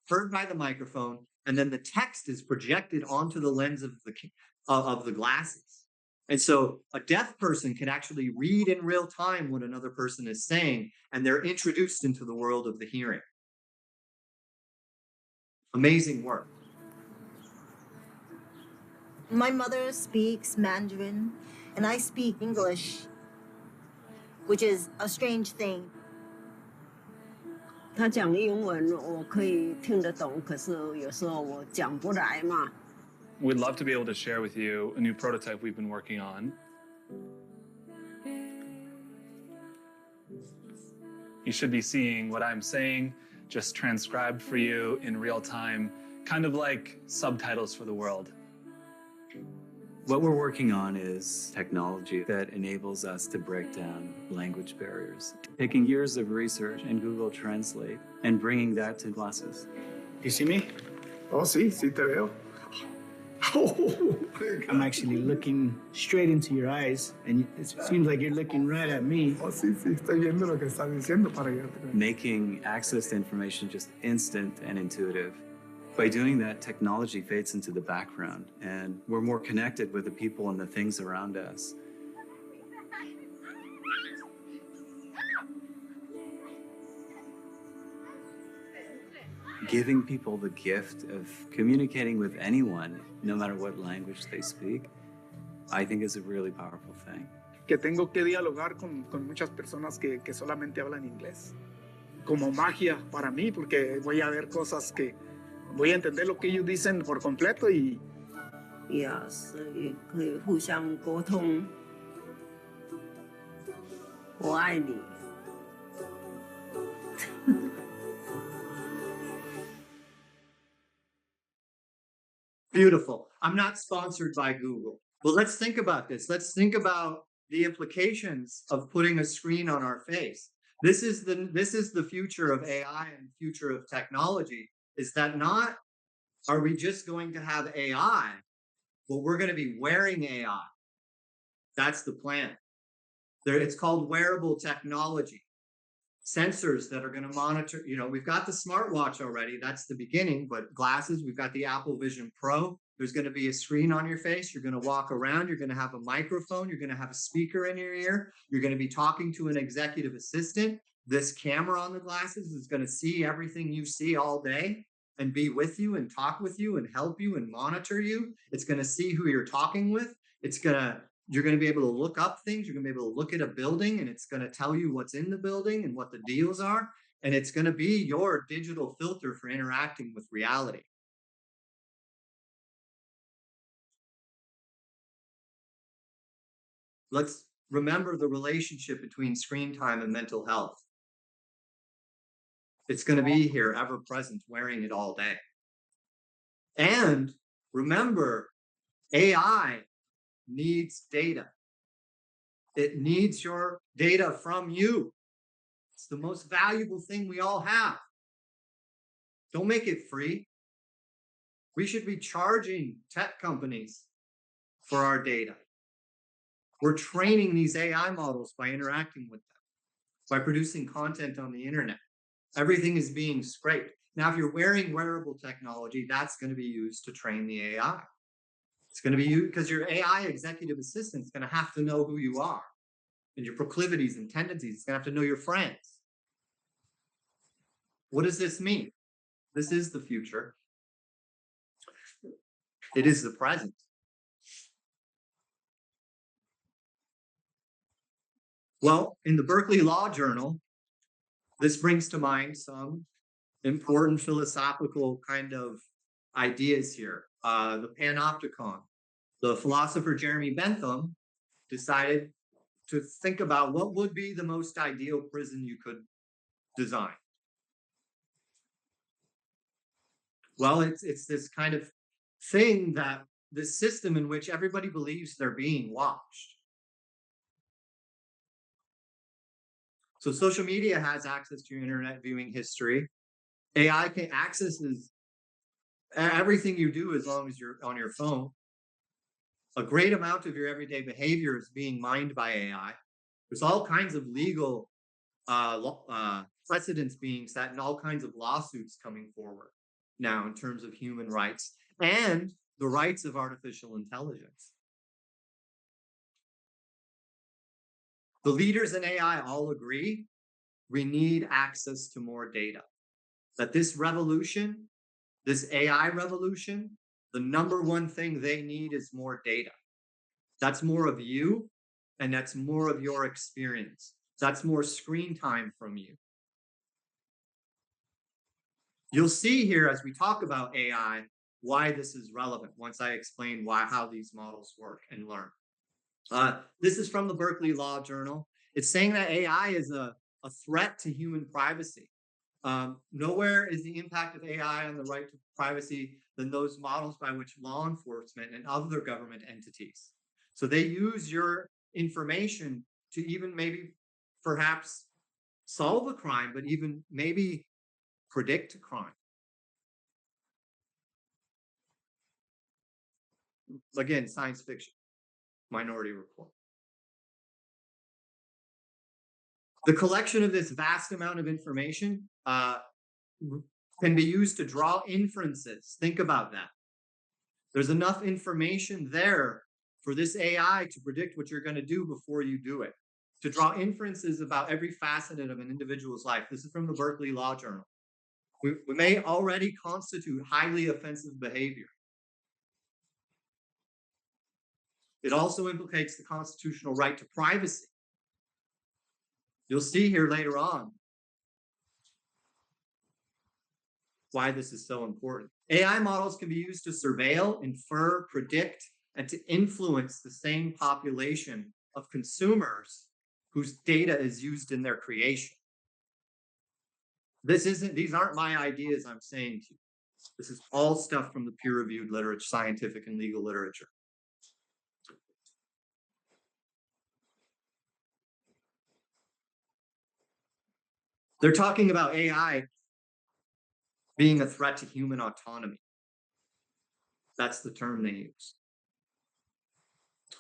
heard by the microphone, and then the text is projected onto the lens of the glasses. And so a deaf person can actually read in real time what another person is saying, and they're introduced into the world of the hearing. Amazing work. My mother speaks Mandarin, and I speak English, which is a strange thing. 他讲英文我可以听得懂，可是有时候我讲不来嘛。 We'd love to be able to share with you a new prototype we've been working on. You should be seeing what I'm saying, just transcribed for you in real time, kind of like subtitles for the world. What we're working on is technology that enables us to break down language barriers, taking years of research in Google Translate and bringing that to glasses. You see me? Oh, sí te veo. I'm actually looking straight into your eyes, and it seems like you're looking right at me. Oh, sí, estoy viendo lo que estás diciendo para allá. Making access to information just instant and intuitive. By doing that, technology fades into the background, and we're more connected with the people and the things around us. Giving people the gift of communicating with anyone, no matter what language they speak, I think is a really powerful thing. Que tengo que dialogar con muchas personas que solamente hablan inglés. Como magia para mí, porque voy a ver cosas que voy a entender lo que ellos dicen por completo y 所以可以互相沟通。我爱你。Beautiful. I'm not sponsored by Google. But let's think about this. Let's think about the implications of putting a screen on our face. This is the future of AI and future of technology. Is that not, are we just going to have AI, but we're going to be wearing AI? That's the plan. It's called wearable technology. sensors that are going to monitor, we've got the smartwatch already. That's the beginning, but glasses, we've got the Apple Vision Pro. There's going to be a screen on your face. You're going to walk around. You're going to have a microphone. You're going to have a speaker in your ear. You're going to be talking to an executive assistant. This camera on the glasses is going to see everything you see all day and be with you and talk with you and help you and monitor you. It's going to see who you're talking with. You're going to be able to look up things. You're going to be able to look at a building, and it's going to tell you what's in the building and what the deals are. And it's going to be your digital filter for interacting with reality. Let's remember the relationship between screen time and mental health. It's going to be here, ever present, wearing it all day. And remember, AI needs data. It needs your data from you. It's the most valuable thing we all have. Don't make it free. We should be charging tech companies for our data. We're training these AI models by interacting with them, by producing content on the internet. Everything is being scraped. Now, if you're wearing wearable technology, that's going to be used to train the AI. It's going to be used because your AI executive assistant is going to have to know who you are and your proclivities and tendencies. It's going to have to know your friends. What does this mean? This is the future. It is the present. Well, in the Berkeley Law Journal, this brings to mind some important philosophical kind of ideas here. The panopticon. The philosopher Jeremy Bentham decided to think about what would be the most ideal prison you could design. Well, it's this kind of thing that this system in which everybody believes they're being watched. So social media has access to your internet viewing history. AI can accesses everything you do as long as you're on your phone. A great amount of your everyday behavior is being mined by AI. There's all kinds of legal precedents being set and all kinds of lawsuits coming forward now in terms of human rights and the rights of artificial intelligence. The leaders in AI all agree we need access to more data. That this revolution, this AI revolution, the number one thing they need is more data. That's more of you, and that's more of your experience. That's more screen time from you. You'll see here as we talk about AI why this is relevant once I explain how these models work and learn. This is from the Berkeley Law Journal. It's saying that AI is a threat to human privacy. Nowhere is the impact of AI on the right to privacy than those models by which law enforcement and other government entities. So they use your information to even maybe perhaps solve a crime, but even maybe predict a crime. Again, science fiction, Minority Report. The collection of this vast amount of information can be used to draw inferences. Think about that. There's enough information there for this AI to predict what you're going to do before you do it, to draw inferences about every facet of an individual's life. This is from the Berkeley Law Journal. We may already constitute highly offensive behavior. It also implicates the constitutional right to privacy. You'll see here later on why this is so important. AI models can be used to surveil, infer, predict, and to influence the same population of consumers whose data is used in their creation. These aren't my ideas I'm saying to you. This is all stuff from the peer-reviewed literature, scientific and legal literature. They're talking about AI being a threat to human autonomy. That's the term they use.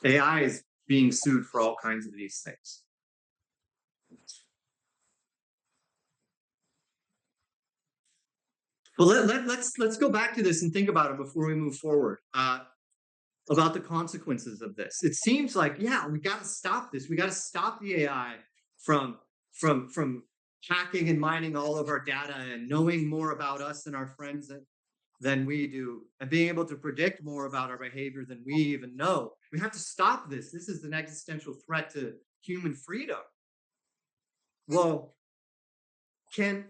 AI is being sued for all kinds of these things. But let's go back to this and think about it before we move forward. About the consequences of this. It seems like, yeah, we got to stop this. We got to stop the AI from hacking and mining all of our data and knowing more about us and our friends than we do, and being able to predict more about our behavior than we even know. We have to stop this. This is an existential threat to human freedom. Well, can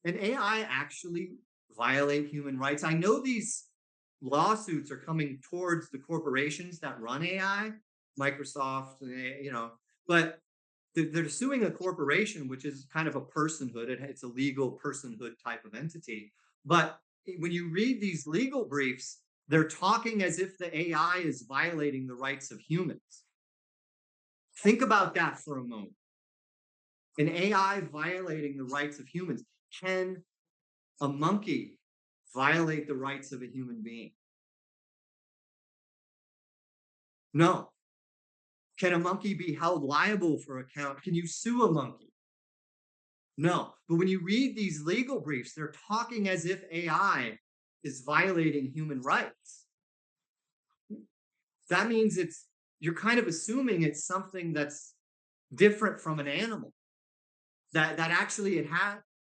an AI actually violate human rights? I know these lawsuits are coming towards the corporations that run AI, Microsoft, but they're suing a corporation, which is kind of a personhood. It's a legal personhood type of entity. But when you read these legal briefs, they're talking as if the AI is violating the rights of humans. Think about that for a moment. An AI violating the rights of humans. Can a monkey violate the rights of a human being? No. Can a monkey be held liable for account? Can you sue a monkey? No. But when you read these legal briefs, they're talking as if AI is violating human rights. That means you're kind of assuming it's something that's different from an animal. That actually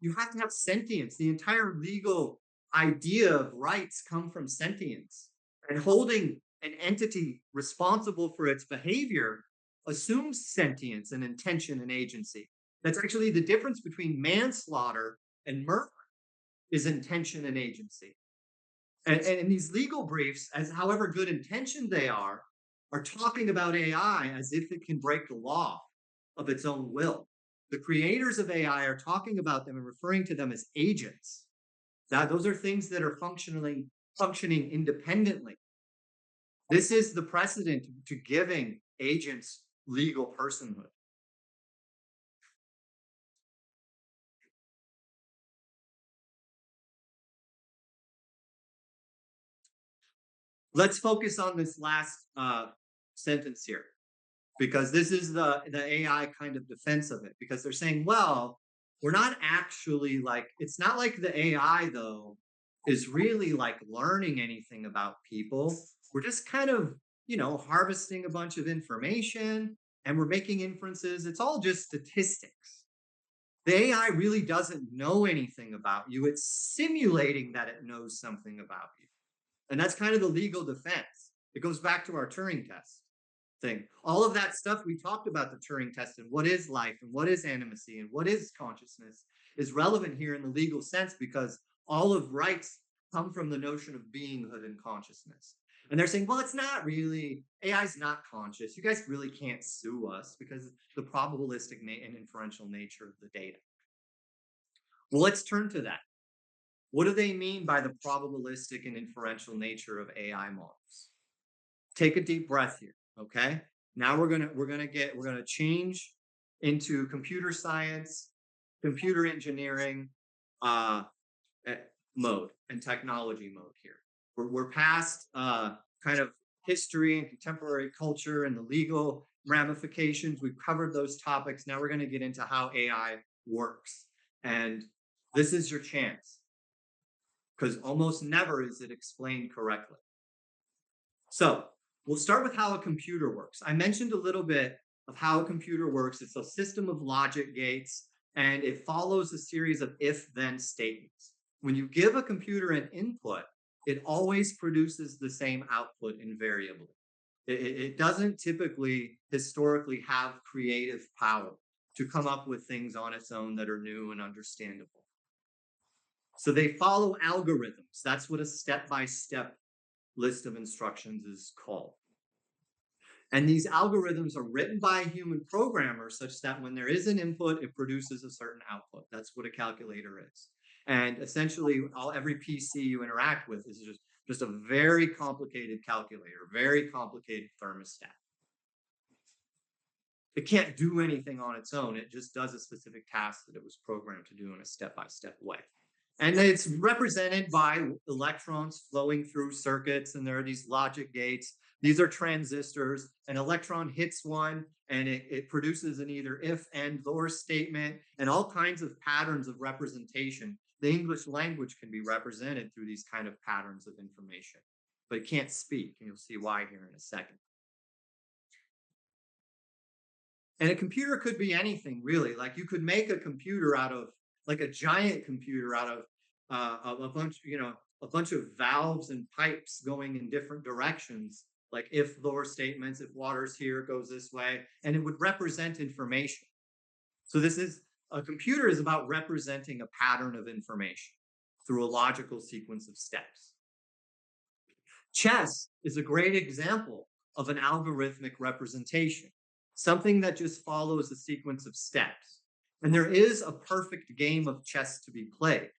you have to have sentience. The entire legal idea of rights come from sentience. And holding an entity responsible for its behavior assumes sentience and intention and agency. That's actually the difference between manslaughter and murder, is intention and agency. And these legal briefs, as however good intentioned they are talking about AI as if it can break the law of its own will. The creators of AI are talking about them and referring to them as agents. Those are things that are functioning independently. This is the precedent to giving agents legal personhood. Let's focus on this last sentence here, because this is the AI kind of defense of it, because they're saying, well, we're not actually it's not like the AI, though, is really learning anything about people. We're just kind of, harvesting a bunch of information and we're making inferences. It's all just statistics. The AI really doesn't know anything about you. It's simulating that it knows something about you. And that's kind of the legal defense. It goes back to our Turing test thing. All of that stuff we talked about, the Turing test, and what is life and what is animacy and what is consciousness, is relevant here in the legal sense, because all of rights come from the notion of beinghood and consciousness. And they're saying, well, it's not really, AI's not conscious. You guys really can't sue us because of the probabilistic and inferential nature of the data. Well, let's turn to that. What do they mean by the probabilistic and inferential nature of AI models? Take a deep breath here, okay? Now we're gonna change into computer science, computer engineering mode and technology mode here. We're past kind of history and contemporary culture and the legal ramifications. We've covered those topics. Now we're going to get into how AI works. And this is your chance, because almost never is it explained correctly. So we'll start with how a computer works. I mentioned a little bit of how a computer works. It's a system of logic gates, and it follows a series of if-then statements. When you give a computer an input, it always produces the same output invariably. It doesn't typically, historically, have creative power to come up with things on its own that are new and understandable. So they follow algorithms. That's what a step-by-step list of instructions is called. And these algorithms are written by a human programmer such that when there is an input, it produces a certain output. That's what a calculator is. And essentially, every PC you interact with is just a very complicated calculator, very complicated thermostat. It can't do anything on its own. It just does a specific task that it was programmed to do in a step-by-step way. And it's represented by electrons flowing through circuits, and there are these logic gates. These are transistors. An electron hits one, and it produces an either if, and, or statement, and all kinds of patterns of representation the English language can be represented through these kind of patterns of information, but it can't speak, and you'll see why here in a second. And a computer could be anything, really. Like you could make a computer out of, like a giant computer out of a bunch of valves and pipes going in different directions, like if-though statements. If water's here, it goes this way, and it would represent information. So a computer is about representing a pattern of information through a logical sequence of steps. Chess is a great example of an algorithmic representation, something that just follows a sequence of steps. And there is a perfect game of chess to be played.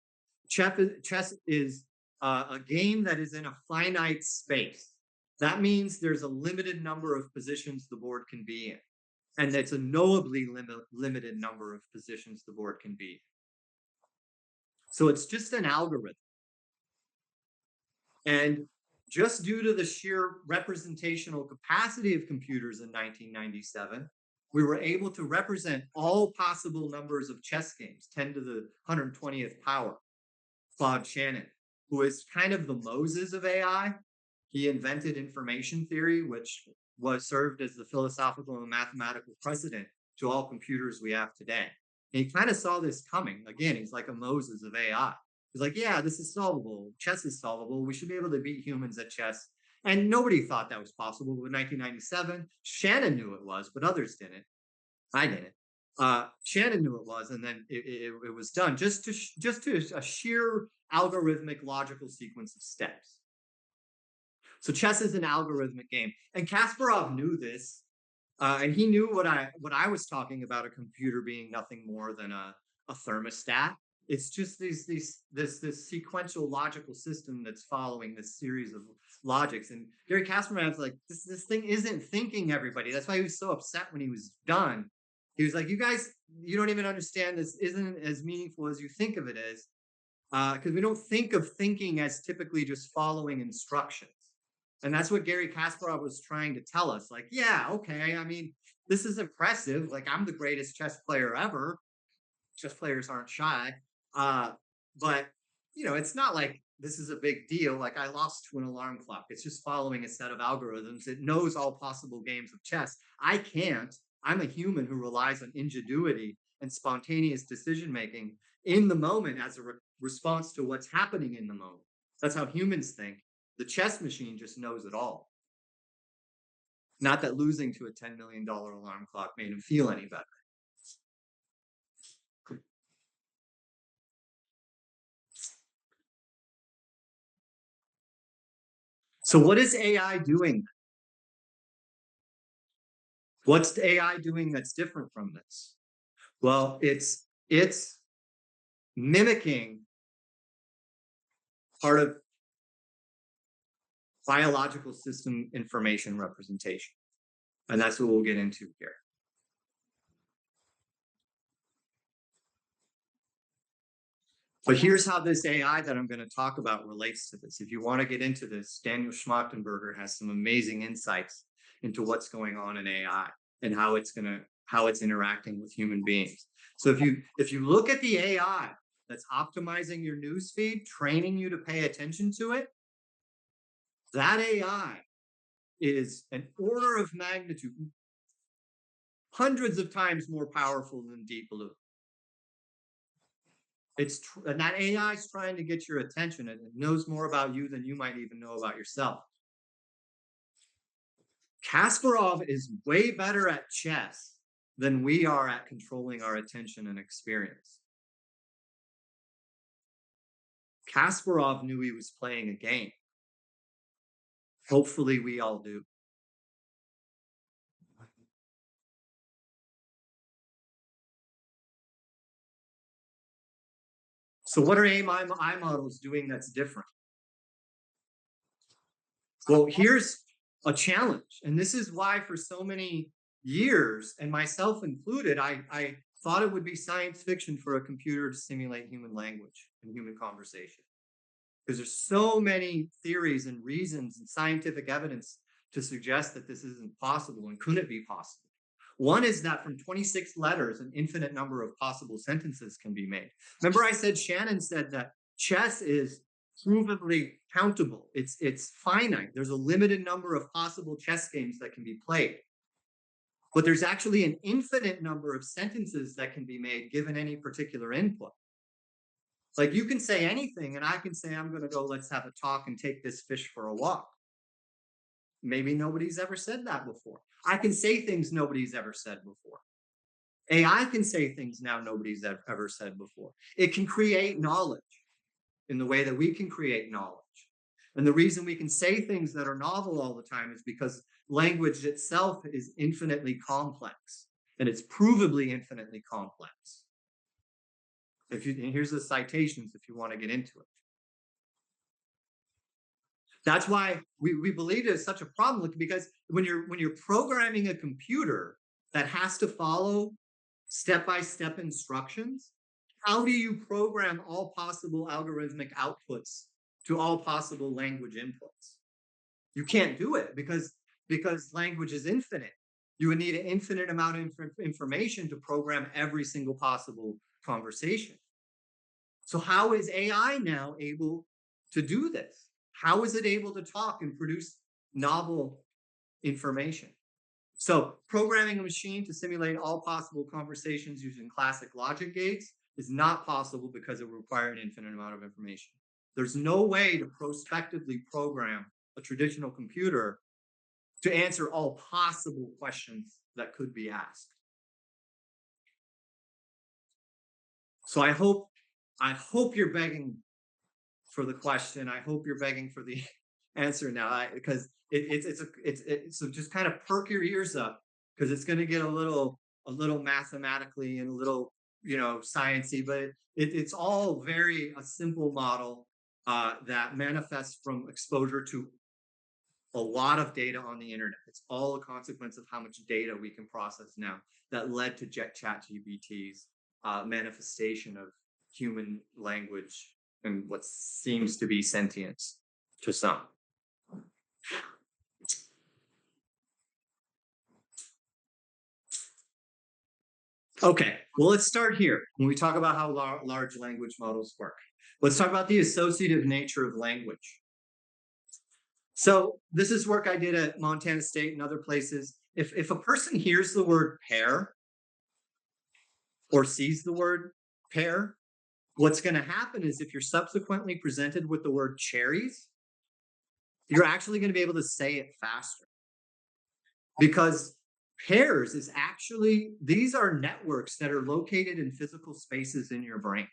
Chess is a game that is in a finite space. That means there's a limited number of positions the board can be in. And it's a knowably limited number of positions the board can be in. So it's just an algorithm. And just due to the sheer representational capacity of computers in 1997, we were able to represent all possible numbers of chess games, 10 to the 120th power. Claude Shannon, who is kind of the Moses of AI, he invented information theory, which served as the philosophical and mathematical precedent to all computers we have today. And he kind of saw this coming. Again, he's like a Moses of AI. He's like, yeah, this is solvable. Chess is solvable. We should be able to beat humans at chess. And nobody thought that was possible. But in 1997, Shannon knew it was, but others didn't. I didn't. Shannon knew it was, and then it was done just to a sheer algorithmic logical sequence of steps. So chess is an algorithmic game, and Kasparov knew this, and he knew what I was talking about, a computer being nothing more than a thermostat. It's just this sequential logical system that's following this series of logics. And Gary Kasparov's like, this thing isn't thinking, everybody. That's why he was so upset when he was done. He was like, you guys, you don't even understand, this isn't as meaningful as you think of it as, because we don't think of thinking as typically just following instructions. And that's what Gary Kasparov was trying to tell us. Like, yeah, okay, I mean, this is impressive. Like, I'm the greatest chess player ever. Chess players aren't shy. But, it's not like this is a big deal. Like, I lost to an alarm clock. It's just following a set of algorithms. It knows all possible games of chess. I can't. I'm a human who relies on ingenuity and spontaneous decision-making in the moment as a response to what's happening in the moment. That's how humans think. The chess machine just knows it all. Not that losing to a $10 million alarm clock made him feel any better. So what is AI doing? What's AI doing that's different from this? Well, it's mimicking part of biological system information representation. And that's what we'll get into here. But here's how this AI that I'm going to talk about relates to this. If you want to get into this, Daniel Schmachtenberger has some amazing insights into what's going on in AI and how it's interacting with human beings. So if you look at the AI that's optimizing your newsfeed, training you to pay attention to it, that AI is an order of magnitude, hundreds of times more powerful than Deep Blue. And that AI is trying to get your attention, and it knows more about you than you might even know about yourself. Kasparov is way better at chess than we are at controlling our attention and experience. Kasparov knew he was playing a game. Hopefully we all do. So what are AI models doing that's different? Well, here's a challenge. And this is why for so many years, and myself included, I thought it would be science fiction for a computer to simulate human language and human conversation. Because there's so many theories and reasons and scientific evidence to suggest that this isn't possible and couldn't be possible. One is that from 26 letters, an infinite number of possible sentences can be made. Remember I said, Shannon said that chess is provably countable. It's finite. There's a limited number of possible chess games that can be played. But there's actually an infinite number of sentences that can be made given any particular input. Like you can say anything and I can say, I'm going to go, let's have a talk and take this fish for a walk. Maybe nobody's ever said that before. I can say things nobody's ever said before. AI can say things now nobody's ever said before. It can create knowledge in the way that we can create knowledge. And the reason we can say things that are novel all the time is because language itself is infinitely complex, and it's provably infinitely complex. And here's the citations if you want to get into it. That's why we believe it is such a problem, because when you're programming a computer that has to follow step-by-step instructions, how do you program all possible algorithmic outputs to all possible language inputs? You can't do it because language is infinite. You would need an infinite amount of information to program every single possible conversation. So how is AI now able to do this? How is it able to talk and produce novel information? So programming a machine to simulate all possible conversations using classic logic gates is not possible because it would require an infinite amount of information. There's no way to prospectively program a traditional computer to answer all possible questions that could be asked. So I hope you're begging for the question. I hope you're begging for the answer now, because so just kind of perk your ears up, because it's going to get a little mathematically and a little sciencey, but it's all a simple model that manifests from exposure to a lot of data on the internet. It's all a consequence of how much data we can process now that led to ChatGPT's manifestation of human language and what seems to be sentience to some. Okay, well, let's start here when we talk about how large language models work. Let's talk about the associative nature of language. So this is work I did at Montana State and other places. If a person hears the word pear or sees the word pear, what's going to happen is if you're subsequently presented with the word cherries, you're actually going to be able to say it faster. Because pairs is actually, these are networks that are located in physical spaces in your brain.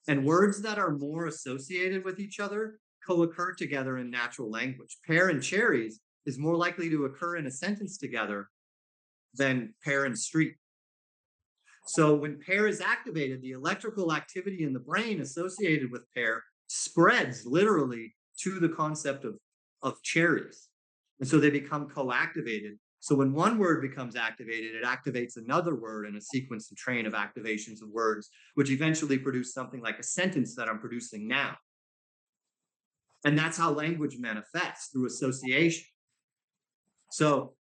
And words that are more associated with each other co-occur together in natural language. Pear and cherries is more likely to occur in a sentence together than pear and street. So when pear is activated, the electrical activity in the brain associated with pear spreads literally to the concept of cherries. And so they become co-activated. So when one word becomes activated, it activates another word in a sequence and train of activations of words, which eventually produce something like a sentence that I'm producing now. And that's how language manifests, through association. So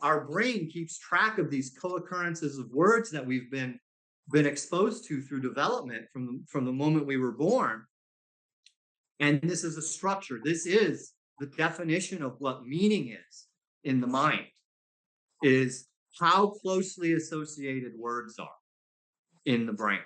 our brain keeps track of these co-occurrences of words that we've been exposed to through development from the moment we were born. And this is a structure. This is the definition of what meaning is in the mind, is how closely associated words are in the brain.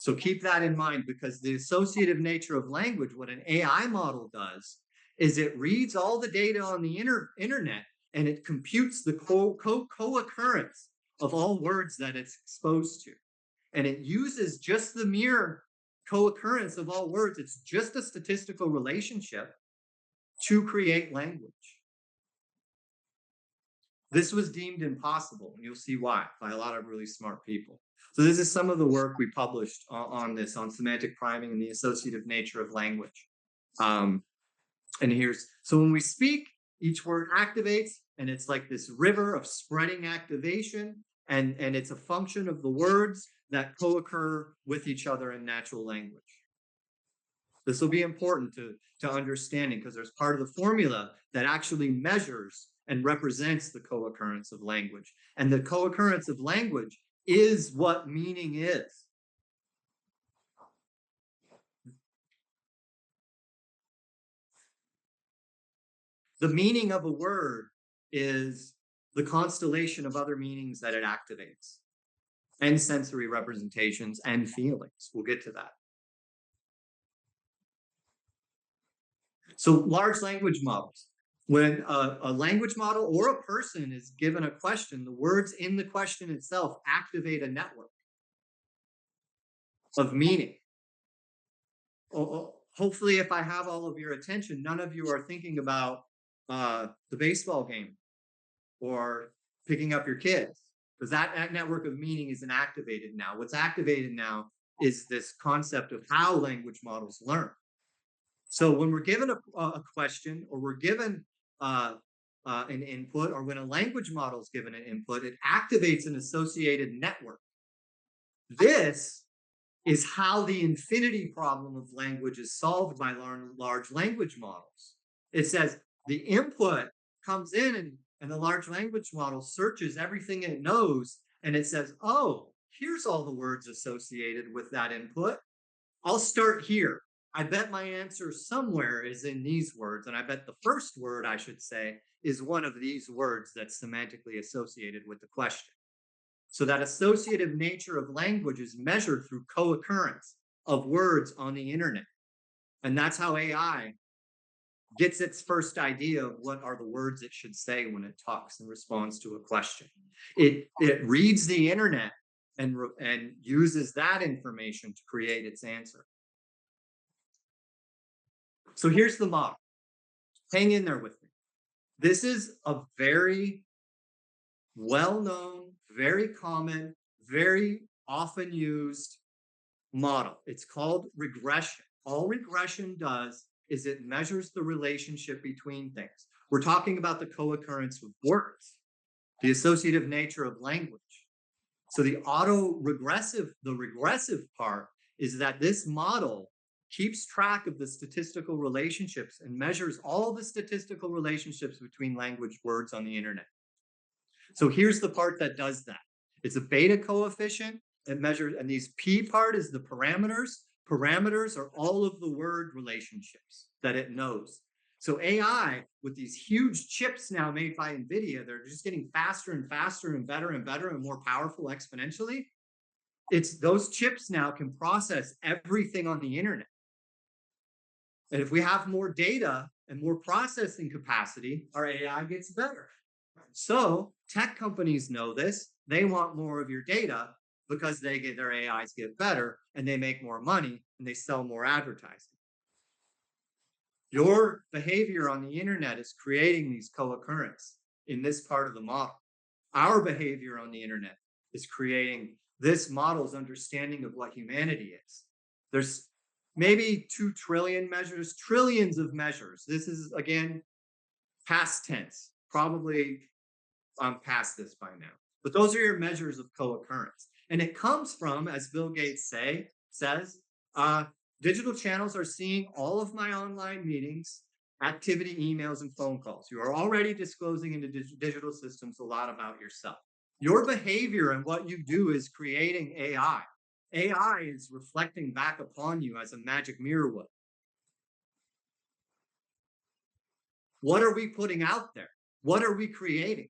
So keep that in mind, because the associative nature of language, what an AI model does is it reads all the data on the internet and it computes the co-occurrence of all words that it's exposed to. And it uses just the mere co-occurrence of all words. It's just a statistical relationship to create language. This was deemed impossible, and you'll see why, by a lot of really smart people. So this is some of the work we published on this, on semantic priming and the associative nature of language. So when we speak, each word activates, and it's like this river of spreading activation, and it's a function of the words that co-occur with each other in natural language. This will be important to understanding, because there's part of the formula that actually measures and represents the co-occurrence of language. And the co-occurrence of language is what meaning is. The meaning of a word is the constellation of other meanings that it activates, and sensory representations and feelings. We'll get to that. So large language models. When a language model or a person is given a question, the words in the question itself activate a network of meaning. Hopefully, if I have all of your attention, none of you are thinking about the baseball game or picking up your kids, because that network of meaning isn't activated now. What's activated now is this concept of how language models learn. So when we're given a question, or we're given an input, or when a language model is given an input, it activates an associated network. This is how the infinity problem of language is solved by large language models. It says the input comes in, and the large language model searches everything it knows, and it says, oh, here's all the words associated with that input. I'll start here. I bet my answer somewhere is in these words, and I bet the first word, I should say, is one of these words that's semantically associated with the question. So that associative nature of language is measured through co-occurrence of words on the internet. And that's how AI gets its first idea of what are the words it should say when it talks and responds to a question. It reads the internet and uses that information to create its answer. So here's the model. Hang in there with me. This is a very well-known, very common, very often used model. It's called regression. All regression does is it measures the relationship between things. We're talking about the co-occurrence of words, the associative nature of language. So the regressive part is that this model keeps track of the statistical relationships and measures all the statistical relationships between language words on the internet. So here's the part that does that. It's a beta coefficient. It measures, and these P part is the parameters. Parameters are all of the word relationships that it knows. So AI, with these huge chips now made by NVIDIA, they're just getting faster and faster and better and more powerful exponentially. It's those chips now can process everything on the internet. And if we have more data and more processing capacity, our AI gets better. So tech companies know this. They want more of your data because their AIs get better and they make more money and they sell more advertising. Your behavior on the internet is creating these co-occurrence in this part of the model. Our behavior on the internet is creating this model's understanding of what humanity is. There's maybe 2 trillion measures, trillions of measures. This is, again, past tense. Probably I'm past this by now. But those are your measures of co-occurrence. And it comes from, as Bill Gates says, digital channels are seeing all of my online meetings, activity, emails, and phone calls. You are already disclosing into digital systems a lot about yourself. Your behavior and what you do is creating AI. AI is reflecting back upon you as a magic mirror would. What are we putting out there? What are we creating?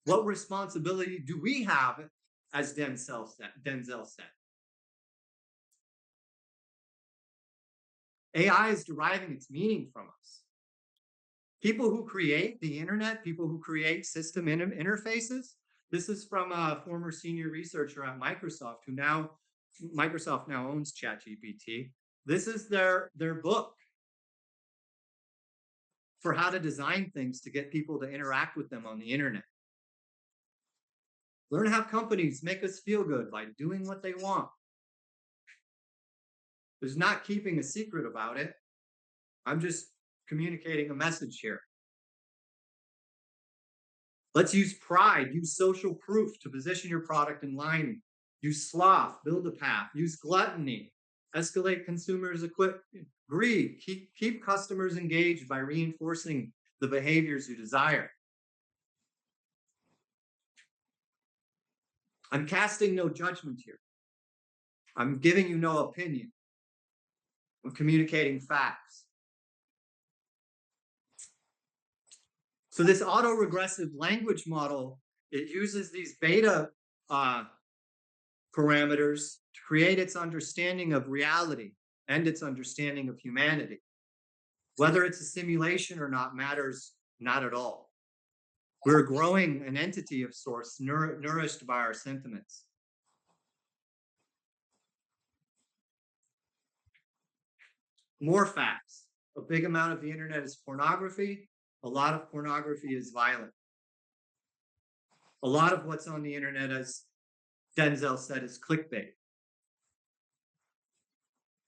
What responsibility do we have, as Denzel said? AI is deriving its meaning from us. People who create the internet, people who create system interfaces, this is from a former senior researcher at Microsoft, Microsoft now owns ChatGPT. This is their book for how to design things to get people to interact with them on the internet. Learn how companies make us feel good by doing what they want. There's not keeping a secret about it. I'm just communicating a message here. Let's use pride, use social proof to position your product in line. Use sloth, build a path. Use gluttony, escalate consumers' greed. Keep customers engaged by reinforcing the behaviors you desire. I'm casting no judgment here. I'm giving you no opinion. I'm communicating facts. So this autoregressive language model, it uses these beta parameters to create its understanding of reality and its understanding of humanity. Whether it's a simulation or not matters not at all. We're growing an entity of sorts, nourished by our sentiments. More facts. A big amount of the internet is pornography. A lot of pornography is violent. A lot of what's on the internet, as Denzel said, is clickbait.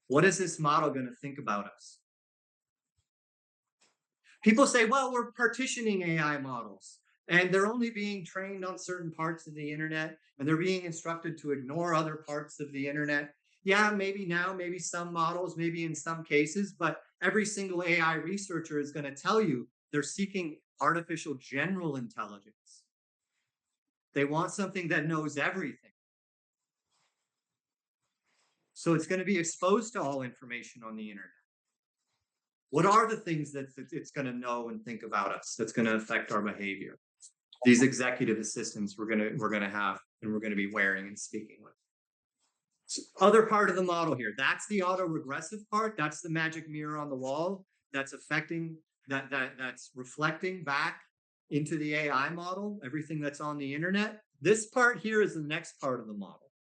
What is this model going to think about us? People say, well, we're partitioning AI models, and they're only being trained on certain parts of the internet, and they're being instructed to ignore other parts of the internet. Yeah, maybe now, maybe some models, maybe in some cases, but every single AI researcher is going to tell you they're seeking artificial general intelligence. They want something that knows everything. So it's going to be exposed to all information on the internet. What are the things that it's going to know and think about us that's going to affect our behavior? These executive assistants we're going to have and we're going to be wearing and speaking with. So other part of the model here, that's the autoregressive part. That's the magic mirror on the wall that's affecting, that's reflecting back into the AI model, everything that's on the internet. This part here is the next part of the model.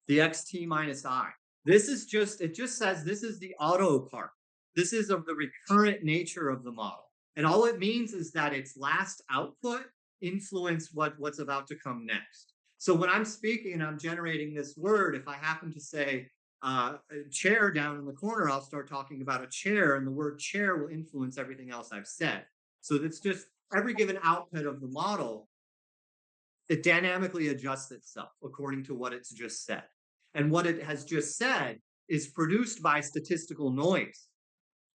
The XT minus I. This is just, it just says this is the auto part. This is of the recurrent nature of the model. And all it means is that its last output influence what's about to come next. So when I'm speaking and I'm generating this word, if I happen to say chair down in the corner, I'll start talking about a chair, and the word chair will influence everything else I've said. So it's just every given output of the model, it dynamically adjusts itself according to what it's just said. And what it has just said is produced by statistical noise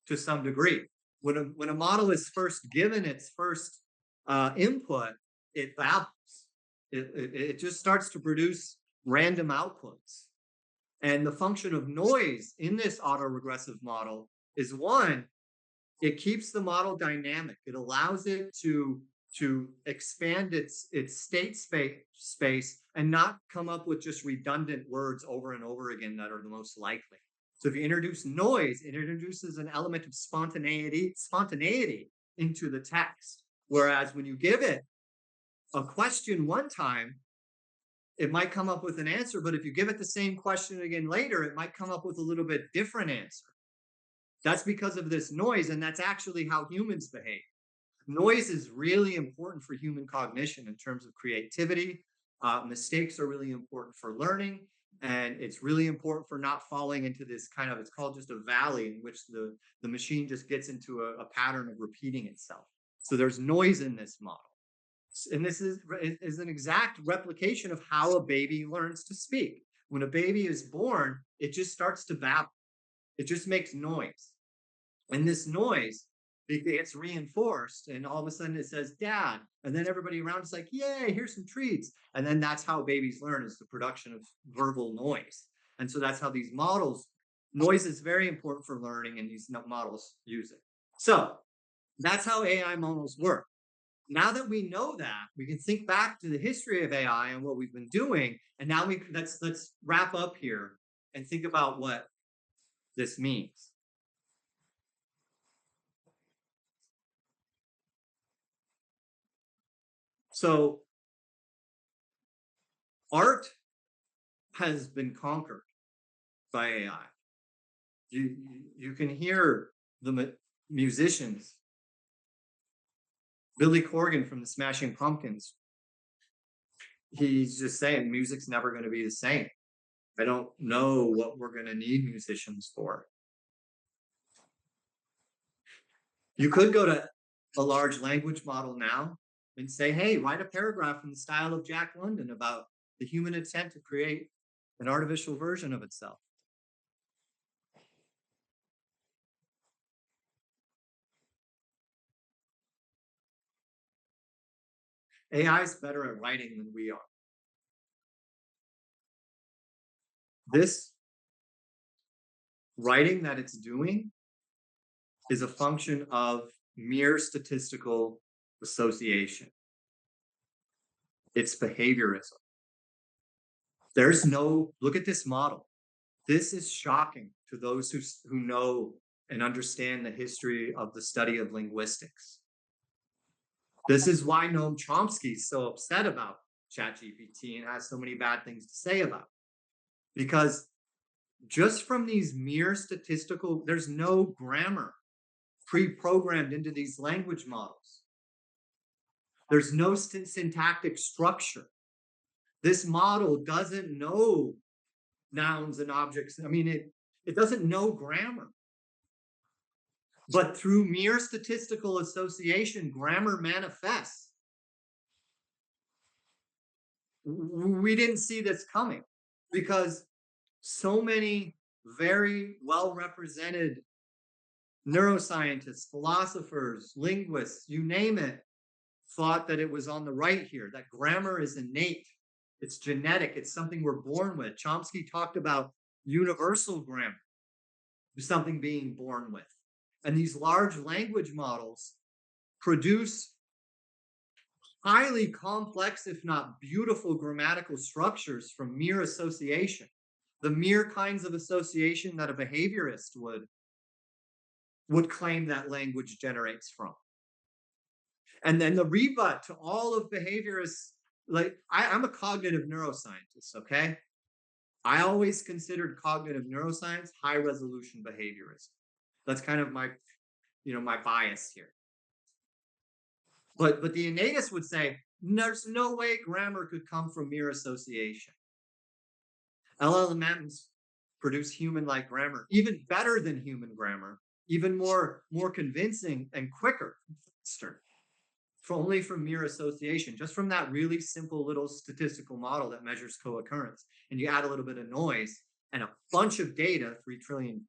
to some degree. When a model is first given its first input, it babbles. It just starts to produce random outputs. And the function of noise in this autoregressive model is one, it keeps the model dynamic. It allows it to expand its state space and not come up with just redundant words over and over again that are the most likely. So if you introduce noise, it introduces an element of spontaneity into the text. Whereas when you give it a question one time, it might come up with an answer, but if you give it the same question again later, it might come up with a little bit different answer. That's because of this noise, and that's actually how humans behave. Noise is really important for human cognition in terms of creativity. Mistakes are really important for learning, and it's really important for not falling into this kind of, it's called just a valley in which the machine just gets into a pattern of repeating itself. So there's noise in this model. And this is an exact replication of how a baby learns to speak. When a baby is born, it just starts to babble. It just makes noise. And this noise, it gets reinforced, and all of a sudden it says, Dad. And then everybody around is like, yay, here's some treats. And then that's how babies learn, is the production of verbal noise. And so that's how these models, noise is very important for learning, and these models use it. So that's how AI models work. Now that we know that, we can think back to the history of AI and what we've been doing. And now let's wrap up here and think about what this means. So art has been conquered by AI. You can hear the musicians. Billy Corgan from the Smashing Pumpkins, he's just saying music's never going to be the same. I don't know what we're going to need musicians for. You could go to a large language model now and say, hey, write a paragraph in the style of Jack London about the human intent to create an artificial version of itself. AI is better at writing than we are. This writing that it's doing is a function of mere statistical association. It's behaviorism. There's no, look at this model. This is shocking to those who know and understand the history of the study of linguistics. This is why Noam Chomsky is so upset about ChatGPT and has so many bad things to say about it. Because just from these mere statistical, there's no grammar pre-programmed into these language models. There's no syntactic structure. This model doesn't know nouns and objects. I mean, it doesn't know grammar. But through mere statistical association, grammar manifests. We didn't see this coming because so many very well-represented neuroscientists, philosophers, linguists, you name it, thought that it was on the right here, that grammar is innate, it's genetic, it's something we're born with. Chomsky talked about universal grammar, something being born with. And these large language models produce highly complex, if not beautiful, grammatical structures from mere association, the mere kinds of association that a behaviorist would claim that language generates from. And then the rebut to all of behaviorists, like I'm a cognitive neuroscientist, okay? I always considered cognitive neuroscience high resolution behaviorism. That's kind of my, my bias here. But the innatists would say, there's no way grammar could come from mere association. LLMs produce human-like grammar, even better than human grammar, even more convincing and quicker, faster, only from mere association, just from that really simple little statistical model that measures co-occurrence. And you add a little bit of noise and a bunch of data, 3 trillion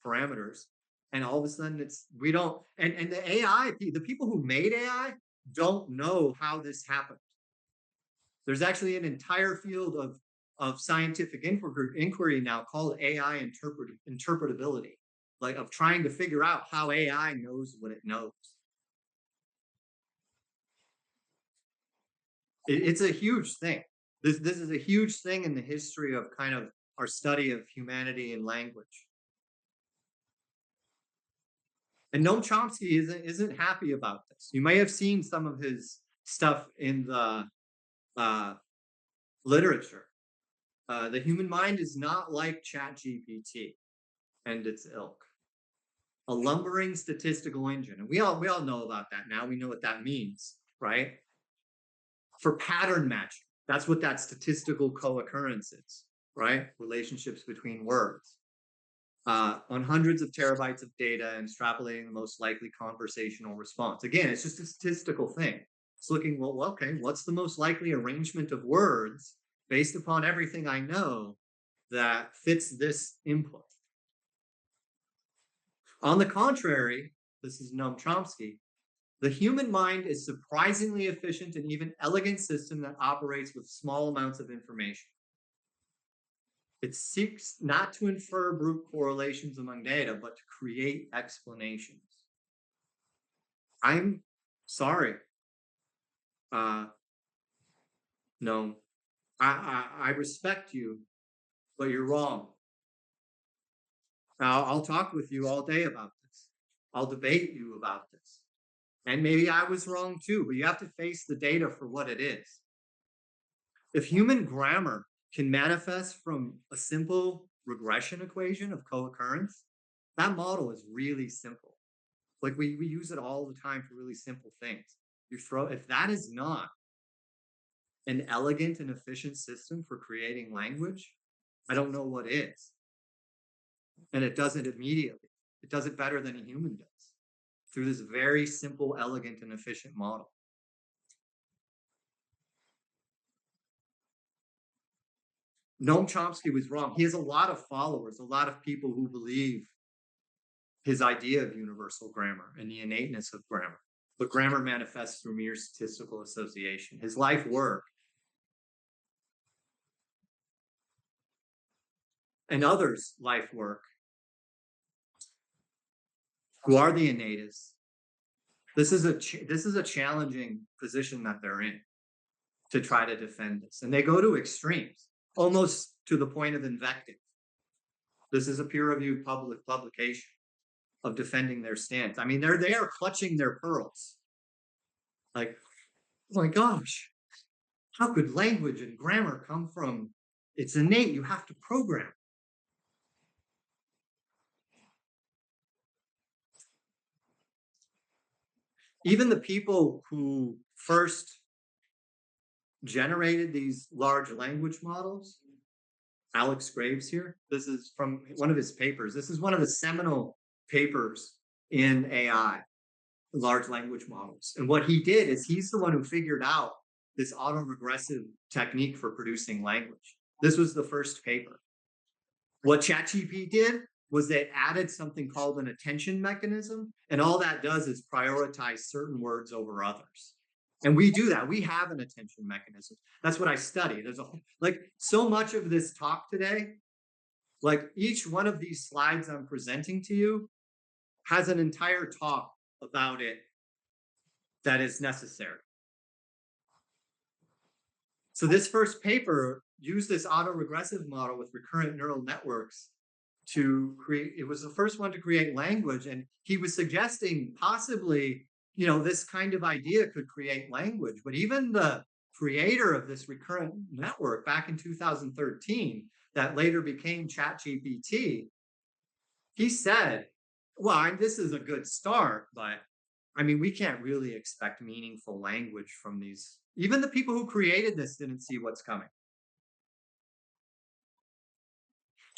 parameters, and all of a sudden and the AI, the people who made AI don't know how this happened. There's actually an entire field of scientific inquiry now called AI interpretability, like of trying to figure out how AI knows what it knows. It's a huge thing. This is a huge thing in the history of kind of our study of humanity and language. And Noam Chomsky isn't happy about this. You may have seen some of his stuff in the literature. The human mind is not like ChatGPT and its ilk. A lumbering statistical engine. And we all know about that now. We know what that means, right? For pattern matching. That's what that statistical co-occurrence is, right? Relationships between words. On hundreds of terabytes of data and extrapolating the most likely conversational response. Again, it's just a statistical thing. It's looking, well, okay, what's the most likely arrangement of words based upon everything I know that fits this input? On the contrary, this is Noam Chomsky, the human mind is surprisingly efficient and even elegant system that operates with small amounts of information. It seeks not to infer brute correlations among data, but to create explanations. I'm sorry. No, I respect you, but you're wrong. Now, I'll talk with you all day about this. I'll debate you about this. And maybe I was wrong too, but you have to face the data for what it is. If human grammar can manifest from a simple regression equation of co-occurrence, that model is really simple. Like we use it all the time for really simple things. If that is not an elegant and efficient system for creating language, I don't know what is. And it does it immediately. It does it better than a human does through this very simple, elegant, and efficient model. Noam Chomsky was wrong. He has a lot of followers, a lot of people who believe his idea of universal grammar and the innateness of grammar. but grammar manifests through mere statistical association. His life work and others' life work, who are the innatives, this is a challenging position that they're in to try to defend this. And they go to extremes, almost to the point of invective. This is a peer-reviewed publication of defending their stance. I mean, they are clutching their pearls. Like, oh my gosh, how could language and grammar come from? It's innate, you have to program. Even the people who first generated these large language models, Alex Graves here, this is from one of his papers. This is one of the seminal papers in AI, large language models. And what he did is he's the one who figured out this autoregressive technique for producing language. This was the first paper. What ChatGPT did was they added something called an attention mechanism, and all that does is prioritize certain words over others. And we do that. We have an attention mechanism. That's what I study. There's like so much of this talk today, like each one of these slides I'm presenting to you has an entire talk about it that is necessary. So this first paper used this autoregressive model with recurrent neural networks to create, it was the first one to create language. And he was suggesting possibly, this kind of idea could create language. But even the creator of this recurrent network back in 2013, that later became ChatGPT, he said, well, this is a good start, but I mean, we can't really expect meaningful language from these. Even the people who created this didn't see what's coming.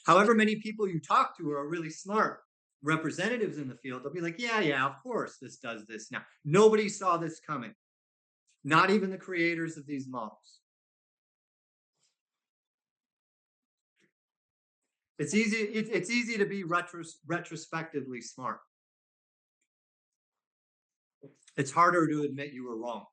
However many people you talk to are really smart representatives in the field, they'll be like, yeah, of course this does this now. Nobody saw this coming. Not even the creators of these models. It's easy to be retrospectively smart. It's harder to admit you were wrong.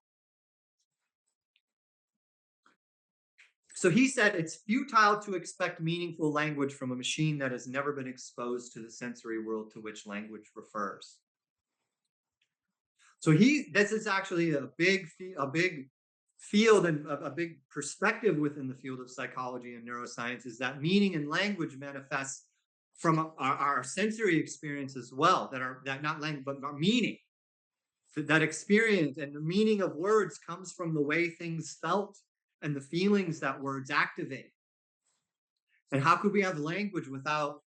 So he said it's futile to expect meaningful language from a machine that has never been exposed to the sensory world to which language refers. So this is actually a big field and a big perspective within the field of psychology and neuroscience, is that meaning and language manifests from our sensory experience as well, that not language, but our meaning. That experience and the meaning of words comes from the way things felt and the feelings that words activate. And how could we have language without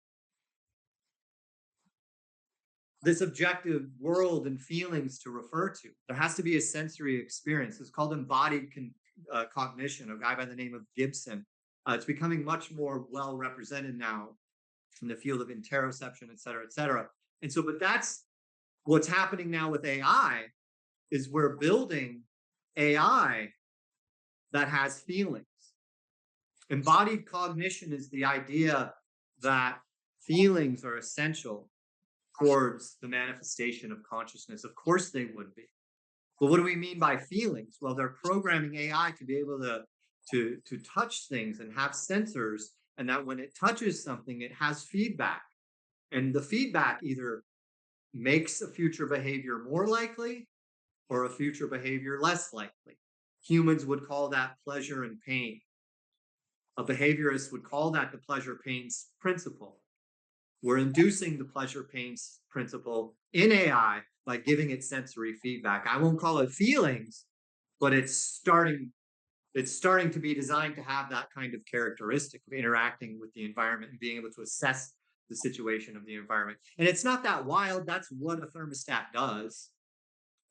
this objective world and feelings to refer to? There has to be a sensory experience. It's called embodied cognition, a guy by the name of Gibson. It's becoming much more well represented now in the field of interoception, et cetera, et cetera. And so, but that's what's happening now with AI, is we're building AI that has feelings. Embodied cognition is the idea that feelings are essential towards the manifestation of consciousness. Of course they would be. But what do we mean by feelings? Well, they're programming AI to be able to touch things and have sensors, and that when it touches something, it has feedback. And the feedback either makes a future behavior more likely or a future behavior less likely. Humans would call that pleasure and pain. A behaviorist would call that the pleasure-pain principle. We're inducing the pleasure-pain principle in AI by giving it sensory feedback. I won't call it feelings, but it's starting to be designed to have that kind of characteristic of interacting with the environment and being able to assess the situation of the environment. And it's not that wild. That's what a thermostat does.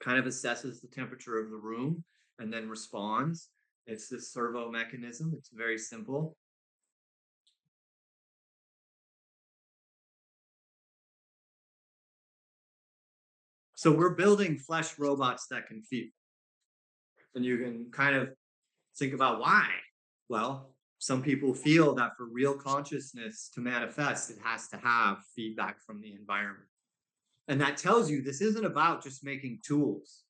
Kind of assesses the temperature of the room and then responds. It's this servo mechanism. It's very simple. So we're building flesh robots that can feel. And you can kind of think about why. Well, some people feel that for real consciousness to manifest, it has to have feedback from the environment. And that tells you this isn't about just making tools.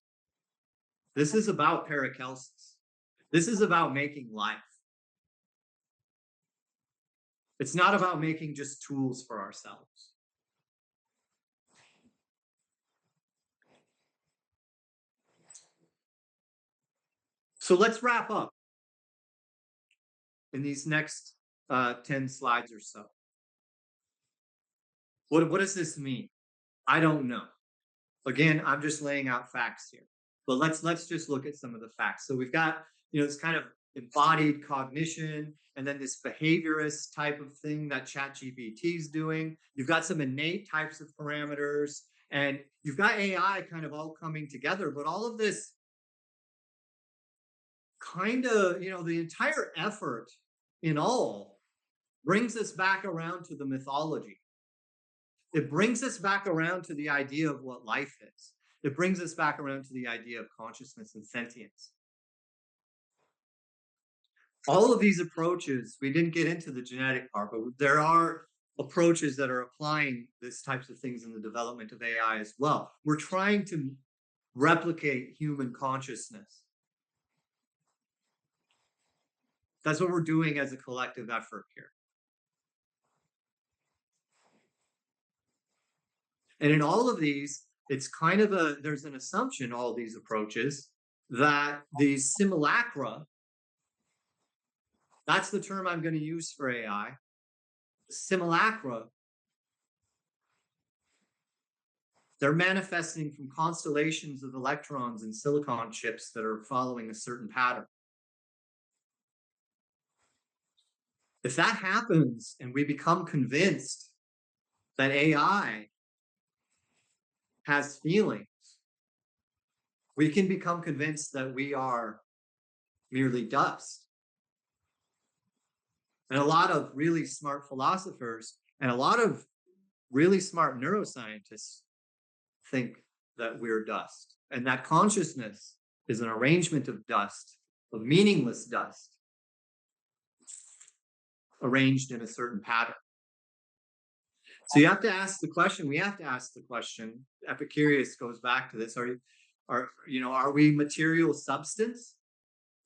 This is about Paracelsus. This is about making life. It's not about making just tools for ourselves. So let's wrap up in these next 10 slides or so. What does this mean? I don't know. Again, I'm just laying out facts here. But let's just look at some of the facts. So we've got, this kind of embodied cognition, and then this behaviorist type of thing that ChatGPT is doing. You've got some innate types of parameters, and you've got AI kind of all coming together. But all of this kind of, the entire effort in all brings us back around to the mythology. It brings us back around to the idea of what life is. It brings us back around to the idea of consciousness and sentience. All of these approaches, we didn't get into the genetic part, but there are approaches that are applying these types of things in the development of AI as well. We're trying to replicate human consciousness. That's what we're doing as a collective effort here. And in all of these, it's kind of there's an assumption, all these approaches, that these simulacra, that's the term I'm going to use for AI, simulacra, they're manifesting from constellations of electrons and silicon chips that are following a certain pattern. If that happens and we become convinced that AI has feelings, we can become convinced that we are merely dust. And a lot of really smart philosophers and a lot of really smart neuroscientists think that we're dust, and that consciousness is an arrangement of dust, of meaningless dust, arranged in a certain pattern. So you have to ask the question, we have to ask the question, Epicurus goes back to this, are we material substance?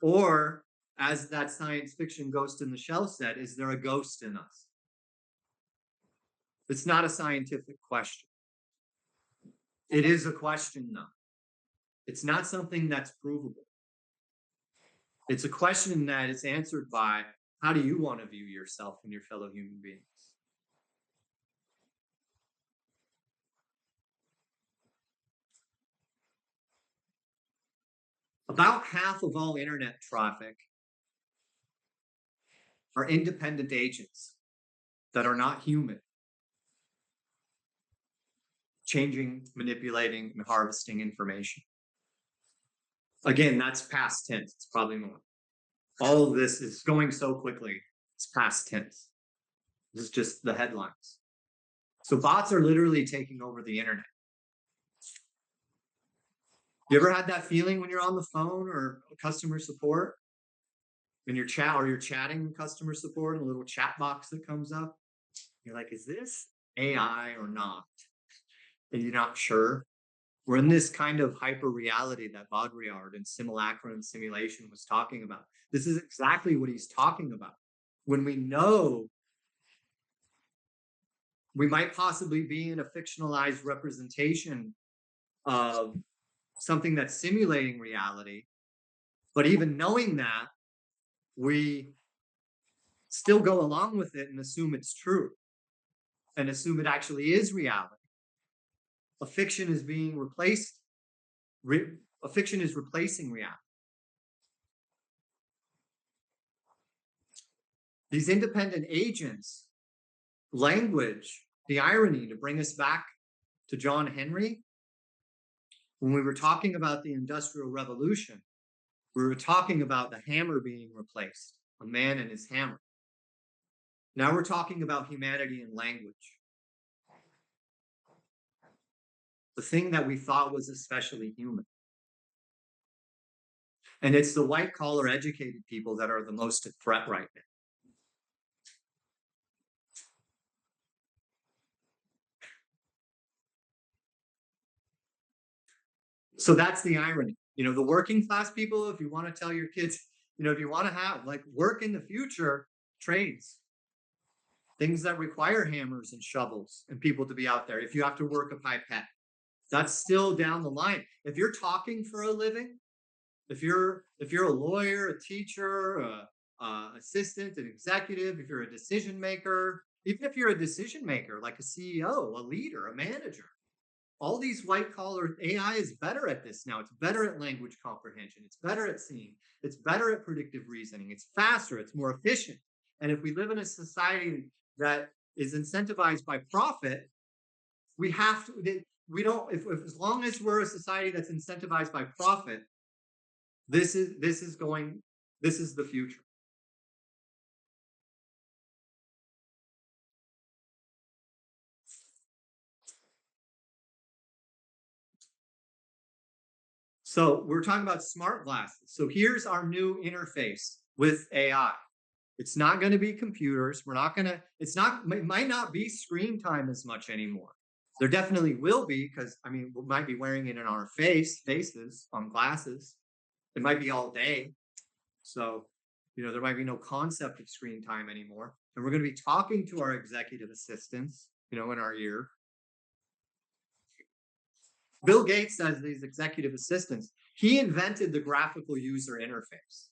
Or, as that science fiction Ghost in the Shell said, is there a ghost in us? It's not a scientific question. It is a question, though. It's not something that's provable. It's a question that is answered by, how do you want to view yourself and your fellow human beings? About half of all internet traffic are independent agents that are not human, changing, manipulating, and harvesting information. Again, that's past tense. It's probably more. All of this is going so quickly. It's past tense. This is just the headlines. So bots are literally taking over the internet. You ever had that feeling when you're on the phone or customer support? And you're chatting customer support in a little chat box that comes up? You're like, is this AI or not? And you're not sure. We're in this kind of hyper reality that Baudrillard and simulacra and simulation was talking about. This is exactly what he's talking about. When we know we might possibly be in a fictionalized representation of something that's simulating reality, but even knowing that, we still go along with it and assume it's true and assume it actually is reality. A fiction is being replaced. A fiction is replacing reality. These independent agents, language, the irony, to bring us back to John Henry, when we were talking about the Industrial Revolution, we were talking about the hammer being replaced, a man and his hammer. Now we're talking about humanity and language. The thing that we thought was especially human. And it's the white-collar educated people that are the most at threat right now. So that's the irony. The working class people, if you want to tell your kids, if you want to have like work in the future, trades, things that require hammers and shovels and people to be out there. If you have to work a pipette, that's still down the line. If you're talking for a living, if you're a lawyer, a teacher, assistant, an executive, if you're a decision maker, even if you're a decision maker like a CEO, a leader, a manager, all these white collar AI is better at this now. It's better at language comprehension. It's better at seeing. It's better at predictive reasoning. It's faster. It's more efficient. And if we live in a society that is incentivized by profit, we have to. We don't. If as long as we're a society that's incentivized by profit, this is the future. So we're talking about smart glasses. So here's our new interface with AI. It's not going to be computers. It might not be screen time as much anymore. There definitely will be, because we might be wearing it in our faces on glasses. It might be all day. So, there might be no concept of screen time anymore. And we're going to be talking to our executive assistants, in our ear. Bill Gates says these executive assistants, he invented the graphical user interface.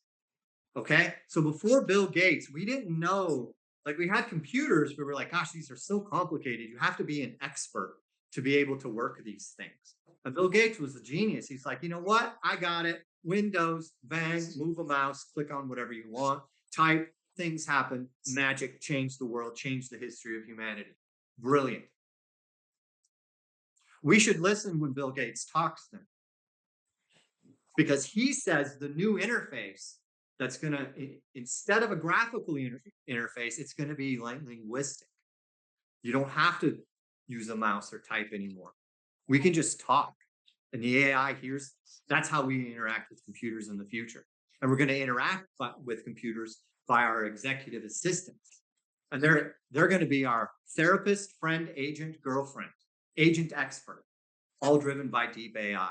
Okay. So before Bill Gates, we didn't know, like we had computers, but we're like, gosh, these are so complicated. You have to be an expert to be able to work these things. And Bill Gates was a genius. He's like, you know what? I got it. Windows, bang, move a mouse, click on whatever you want, type, things happen, magic, change the world, change the history of humanity. Brilliant. We should listen when Bill Gates talks then, because he says the new interface that's going to, instead of a graphical interface, it's going to be like linguistic. You don't have to use a mouse or type anymore. We can just talk, and the AI hears this. That's how we interact with computers in the future. And we're going to interact with computers by our executive assistants. And they're going to be our therapist, friend, agent, girlfriend, agent expert, all driven by deep AI.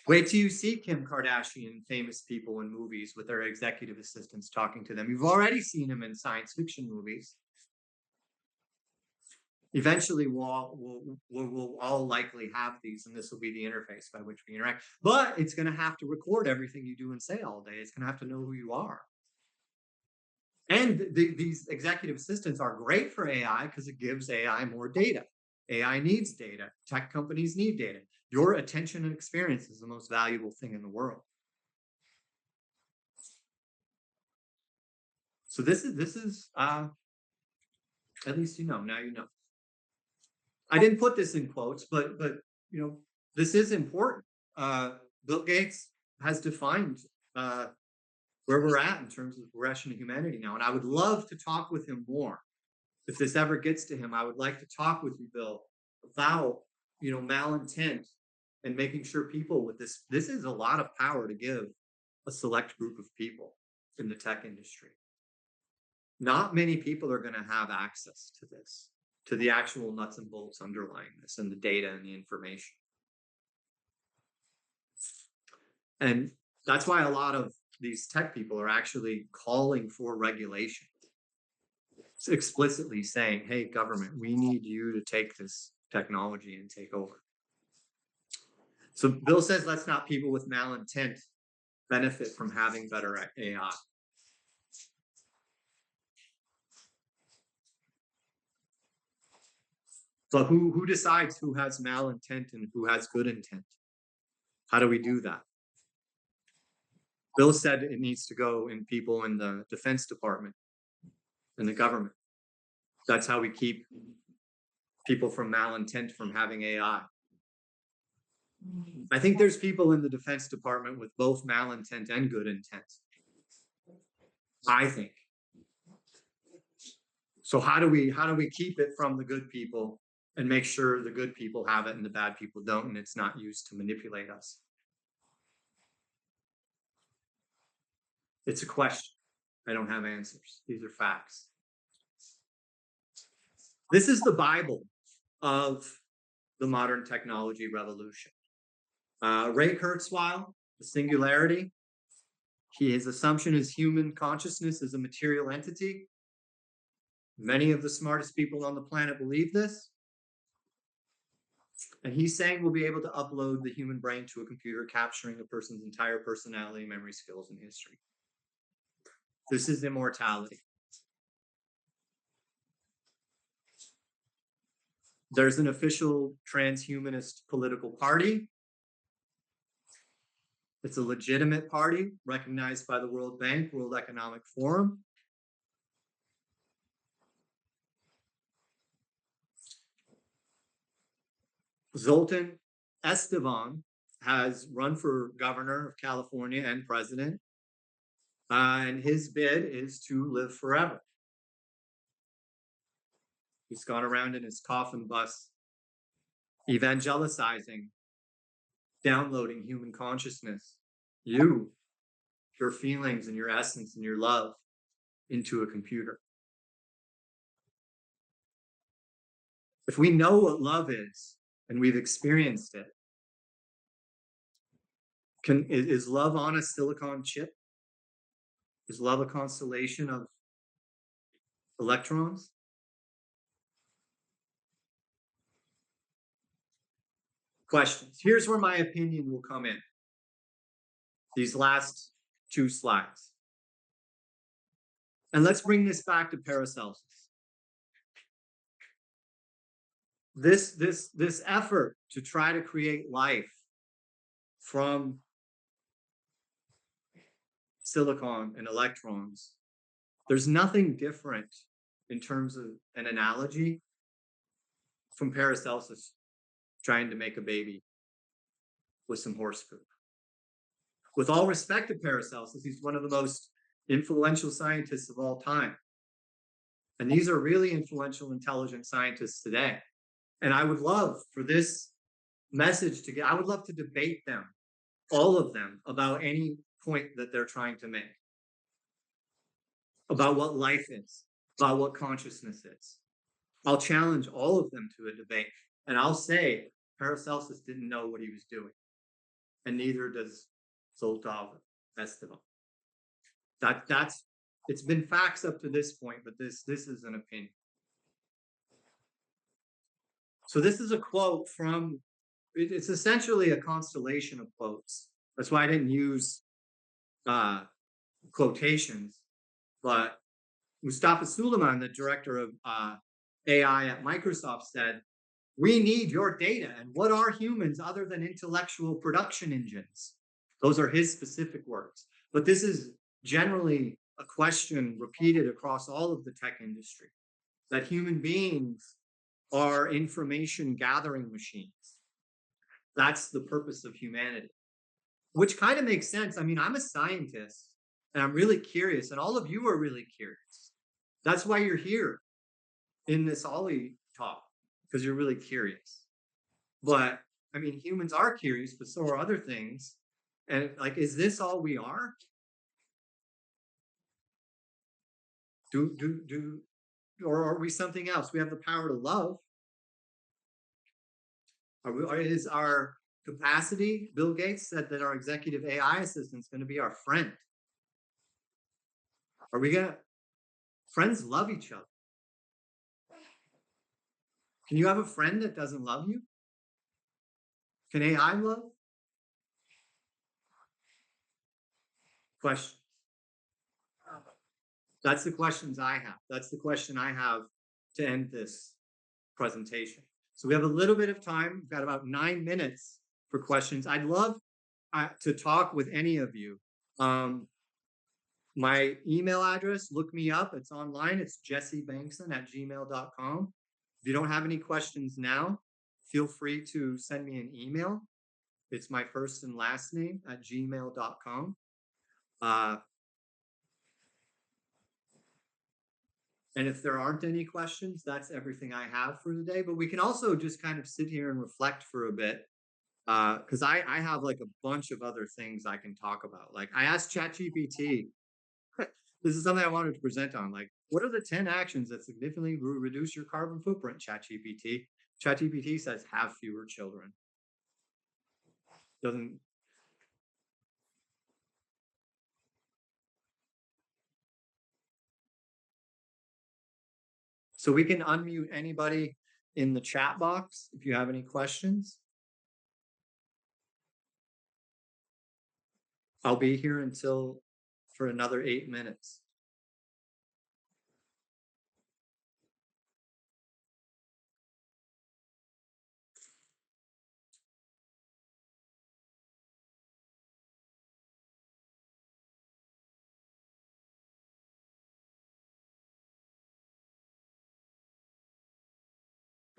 Wait till you see Kim Kardashian, famous people in movies with their executive assistants talking to them. You've already seen them in science fiction movies. Eventually, we'll all likely have these, and this will be the interface by which we interact. But it's going to have to record everything you do and say all day. It's going to have to know who you are. And these executive assistants are great for AI because it gives AI more data. AI needs data. Tech companies need data. Your attention and experience is the most valuable thing in the world. So this is at least now you know. I didn't put this in quotes, but this is important. Bill Gates has defined where we're at in terms of progression of humanity now, and I would love to talk with him more. If this ever gets to him, I would like to talk with you, Bill, about malintent and making sure people with this is a lot of power to give a select group of people in the tech industry. Not many people are going to have access to this, to the actual nuts and bolts underlying this and the data and the information. And that's why a lot of these tech people are actually calling for regulation. It's explicitly saying, hey, government, we need you to take this technology and take over. So Bill says, let's not people with malintent benefit from having better AI. So who decides who has malintent and who has good intent? How do we do that? Bill said it needs to go in people in the Defense Department and the government. That's how we keep people from malintent from having AI. I think there's people in the Defense Department with both malintent and good intent. I think. So how do we keep it from the good people and make sure the good people have it and the bad people don't, and it's not used to manipulate us? It's a question. I don't have answers. These are facts. This is the Bible of the modern technology revolution. Ray Kurzweil, the singularity. His assumption is human consciousness is a material entity. Many of the smartest people on the planet believe this. And he's saying we'll be able to upload the human brain to a computer, capturing a person's entire personality, memory, skills, and history. This is immortality. There's an official transhumanist political party. It's a legitimate party recognized by the World Bank, World Economic Forum. Zoltan Esteban has run for governor of California and president, and his bid is to live forever. He's gone around in his coffin bus evangelizing, downloading human consciousness, your feelings and your essence and your love into a computer. If we know what love is and we've experienced it, is love on a silicon chip? Is love a constellation of electrons? Questions. Here's where my opinion will come in. These last 2 slides. And let's bring this back to Paracelsus. This effort to try to create life from silicon and electrons, there's nothing different in terms of an analogy from Paracelsus trying to make a baby with some horse poop. With all respect to Paracelsus, he's one of the most influential scientists of all time. And these are really influential, intelligent scientists today. And I would love for this message to I would love to debate them, all of them, about any point that they're trying to make. About what life is, about what consciousness is. I'll challenge all of them to a debate. And I'll say Paracelsus didn't know what he was doing. And neither does Zoltan Esteban. It's been facts up to this point, but this is an opinion. So this is a quote from, it's essentially a constellation of quotes. That's why I didn't use quotations, but Mustafa Suleiman, the director of AI at Microsoft, said, "We need your data. And what are humans other than intellectual production engines?" Those are his specific words. But this is generally a question repeated across all of the tech industry, that human beings are information gathering machines. That's the purpose of humanity, which kind of makes sense. I mean, I'm a scientist and I'm really curious, and all of you are really curious. That's why you're here in this Ollie talk, because you're really curious. But I mean, humans are curious, but so are other things. And like, is this all we are? Or are we something else? We have the power to love. Is our capacity, Bill Gates said that our executive AI assistant is going to be our friend. Are we going to, friends love each other. Can you have a friend that doesn't love you? Can AI love? Questions. That's the questions I have. That's the question I have to end this presentation. So we have a little bit of time. We've got about 9 minutes for questions. I'd love to talk with any of you. My email address, look me up. It's online. It's jessebengson@gmail.com. If you don't have any questions now, feel free to send me an email. It's my first and last name @gmail.com. And if there aren't any questions, that's everything I have for today. But we can also just kind of sit here and reflect for a bit, because I have like a bunch of other things I can talk about. Like I asked ChatGPT, this is something I wanted to present on. Like, what are the 10 actions that significantly reduce your carbon footprint, ChatGPT? ChatGPT says, have fewer children. doesn't. So we can unmute anybody in the chat box if you have any questions. I'll be here until for another 8 minutes.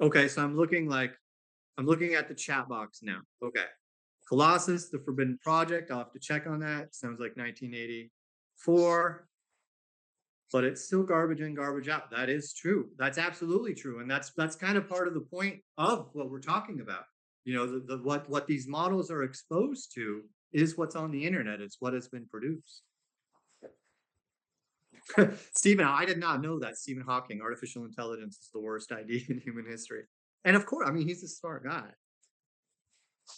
Okay, so I'm looking at the chat box now. Okay. Colossus, the Forbidden Project. I'll have to check on that. Sounds like 1984. But it's still garbage in, garbage out. That is true. That's absolutely true. And that's kind of part of the point of what we're talking about. You know, what these models are exposed to is what's on the internet. It's what has been produced. Stephen, I did not know that. Stephen Hawking, artificial intelligence is the worst idea in human history. And of course, I mean, he's a smart guy.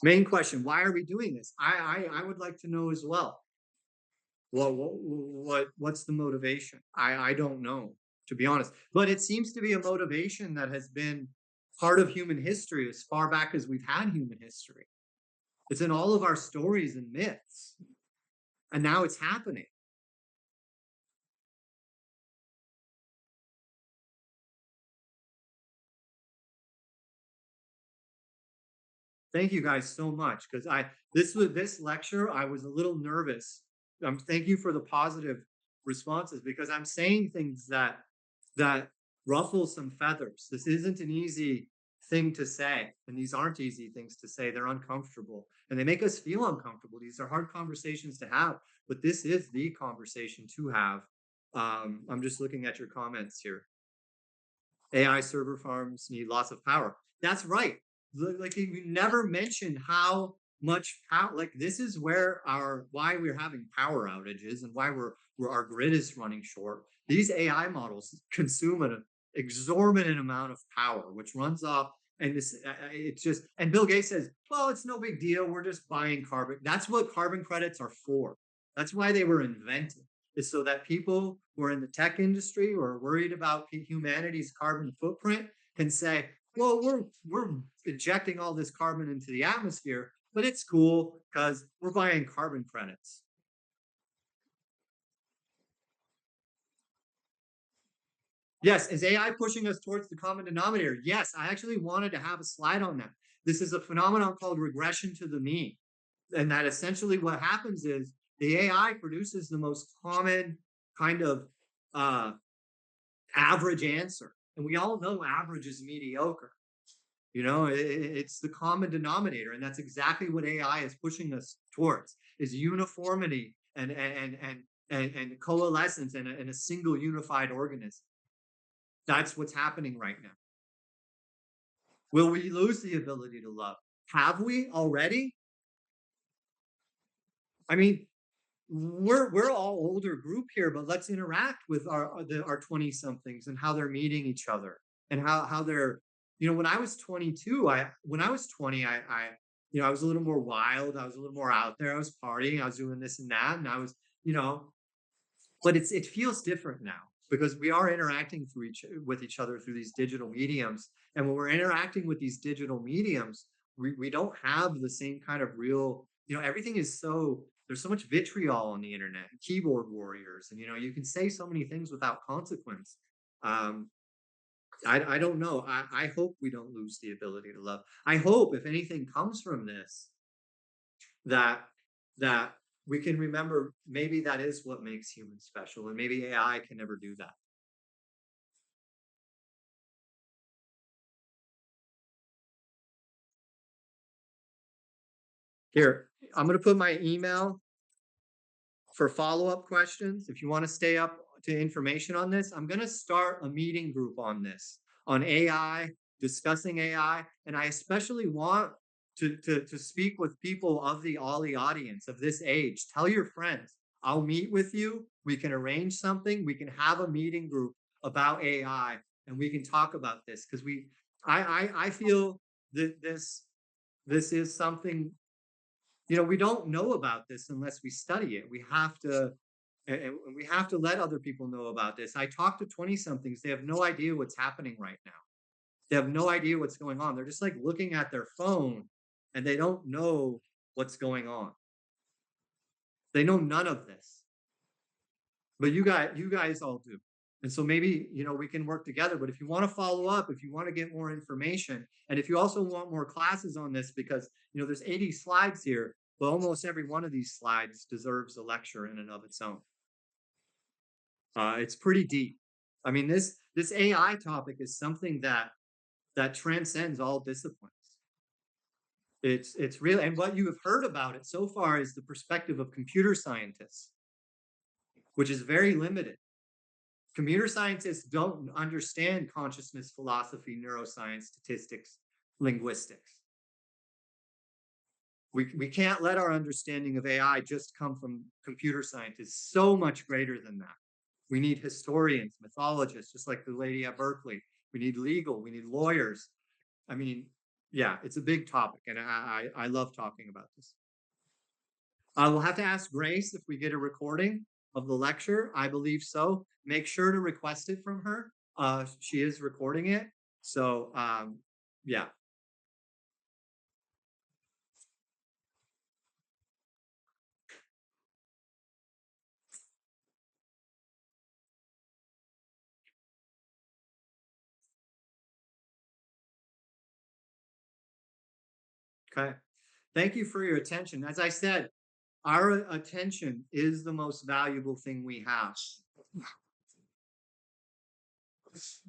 Main question: why are we doing this? I would like to know as well. What's the motivation? I don't know, to be honest. But it seems to be a motivation that has been part of human history as far back as we've had human history. It's in all of our stories and myths, and now it's happening. Thank you guys so much, because this lecture I was a little nervous. Thank you for the positive responses, because I'm saying things that ruffle some feathers. This isn't an easy thing to say, and these aren't easy things to say. They're uncomfortable, and they make us feel uncomfortable. These are hard conversations to have, but this is the conversation to have. I'm just looking at your comments here. AI server farms need lots of power. That's right. Like you never mentioned how much power. Like this is where why we're having power outages and why our grid is running short. These AI models consume an exorbitant amount of power, which runs off. And it's just. And Bill Gates says, "Well, it's no big deal. We're just buying carbon." That's what carbon credits are for. That's why they were invented, is so that people who are in the tech industry or are worried about humanity's carbon footprint can say, well, we're injecting all this carbon into the atmosphere, but it's cool because we're buying carbon credits. Yes, is AI pushing us towards the common denominator? Yes, I actually wanted to have a slide on that. This is a phenomenon called regression to the mean. And that essentially what happens is the AI produces the most common kind of average answer. And we all know average is mediocre. You know, it's the common denominator, and that's exactly what AI is pushing us towards: is uniformity and coalescence and a single unified organism. That's what's happening right now. Will we lose the ability to love? Have we already? I mean, we're all older group here, but let's interact with our 20-somethings and how they're meeting each other and how they're. You know, when I was 22, when I was 20, I was a little more wild. I was a little more out there. I was partying. I was doing this and that, and I was, but it feels different now because we are interacting with each other through these digital mediums. And when we're interacting with these digital mediums, we don't have the same kind of real. Everything is there's so much vitriol on the internet, keyboard warriors, and you can say so many things without consequence. I don't know. I hope we don't lose the ability to love. I hope, if anything comes from this, that we can remember maybe that is what makes humans special, and maybe AI can never do that. Here, I'm going to put my email for follow-up questions. If you want to stay up to information on this, I'm going to start a meeting group on this, on AI, discussing AI. And I especially want to speak with people of the Ollie audience of this age. Tell your friends, I'll meet with you. We can arrange something. We can have a meeting group about AI and we can talk about this because I feel that this is something we don't know about this unless we study it. We have to, and we have to let other people know about this. I talk to 20-somethings, they have no idea what's happening right now. They have no idea what's going on. They're just like looking at their phone and they don't know what's going on. They know none of this. But you guys all do. And so maybe, we can work together. But if you want to follow up, if you want to get more information, and if you also want more classes on this, because, there's 80 slides here, but almost every one of these slides deserves a lecture in and of its own. It's pretty deep. I mean, this AI topic is something that transcends all disciplines. It's real. And what you have heard about it so far is the perspective of computer scientists, which is very limited. Computer scientists don't understand consciousness, philosophy, neuroscience, statistics, linguistics. We can't let our understanding of AI just come from computer scientists. So much greater than that. We need historians, mythologists, just like the lady at Berkeley. We need legal, we need lawyers. I mean, yeah, it's a big topic, and I love talking about this. We'll have to ask Grace if we get a recording of the lecture. I believe so. Make sure to request it from her. She is recording it. So, yeah. Okay. Thank you for your attention. As I said, our attention is the most valuable thing we have. It's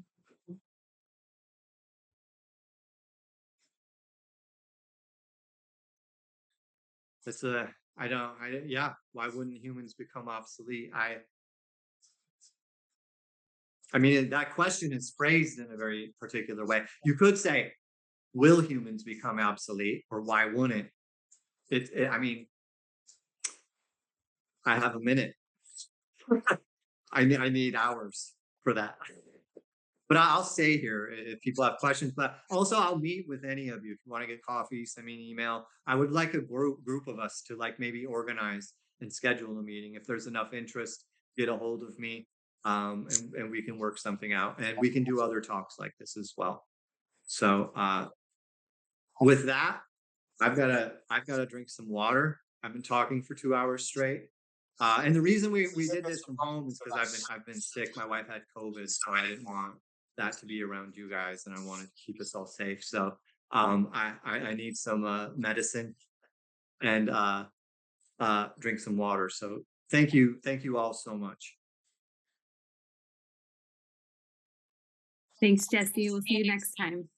yeah, why wouldn't humans become obsolete? I mean, that question is phrased in a very particular way. You could say, will humans become obsolete, or why wouldn't I mean, I have a minute. I need hours for that. But I'll stay here if people have questions. But also, I'll meet with any of you. If you want to get coffee, send me an email. I would like a group of us to maybe organize and schedule a meeting. If there's enough interest, get a hold of me, and we can work something out. And we can do other talks like this as well. So with that, I've got to drink some water. I've been talking for 2 hours straight. And the reason we did this from home is because I've been sick. My wife had COVID, so I didn't want that to be around you guys, and I wanted to keep us all safe. So I need some medicine and drink some water. So thank you all so much. Thanks, Jesse. We'll see you next time.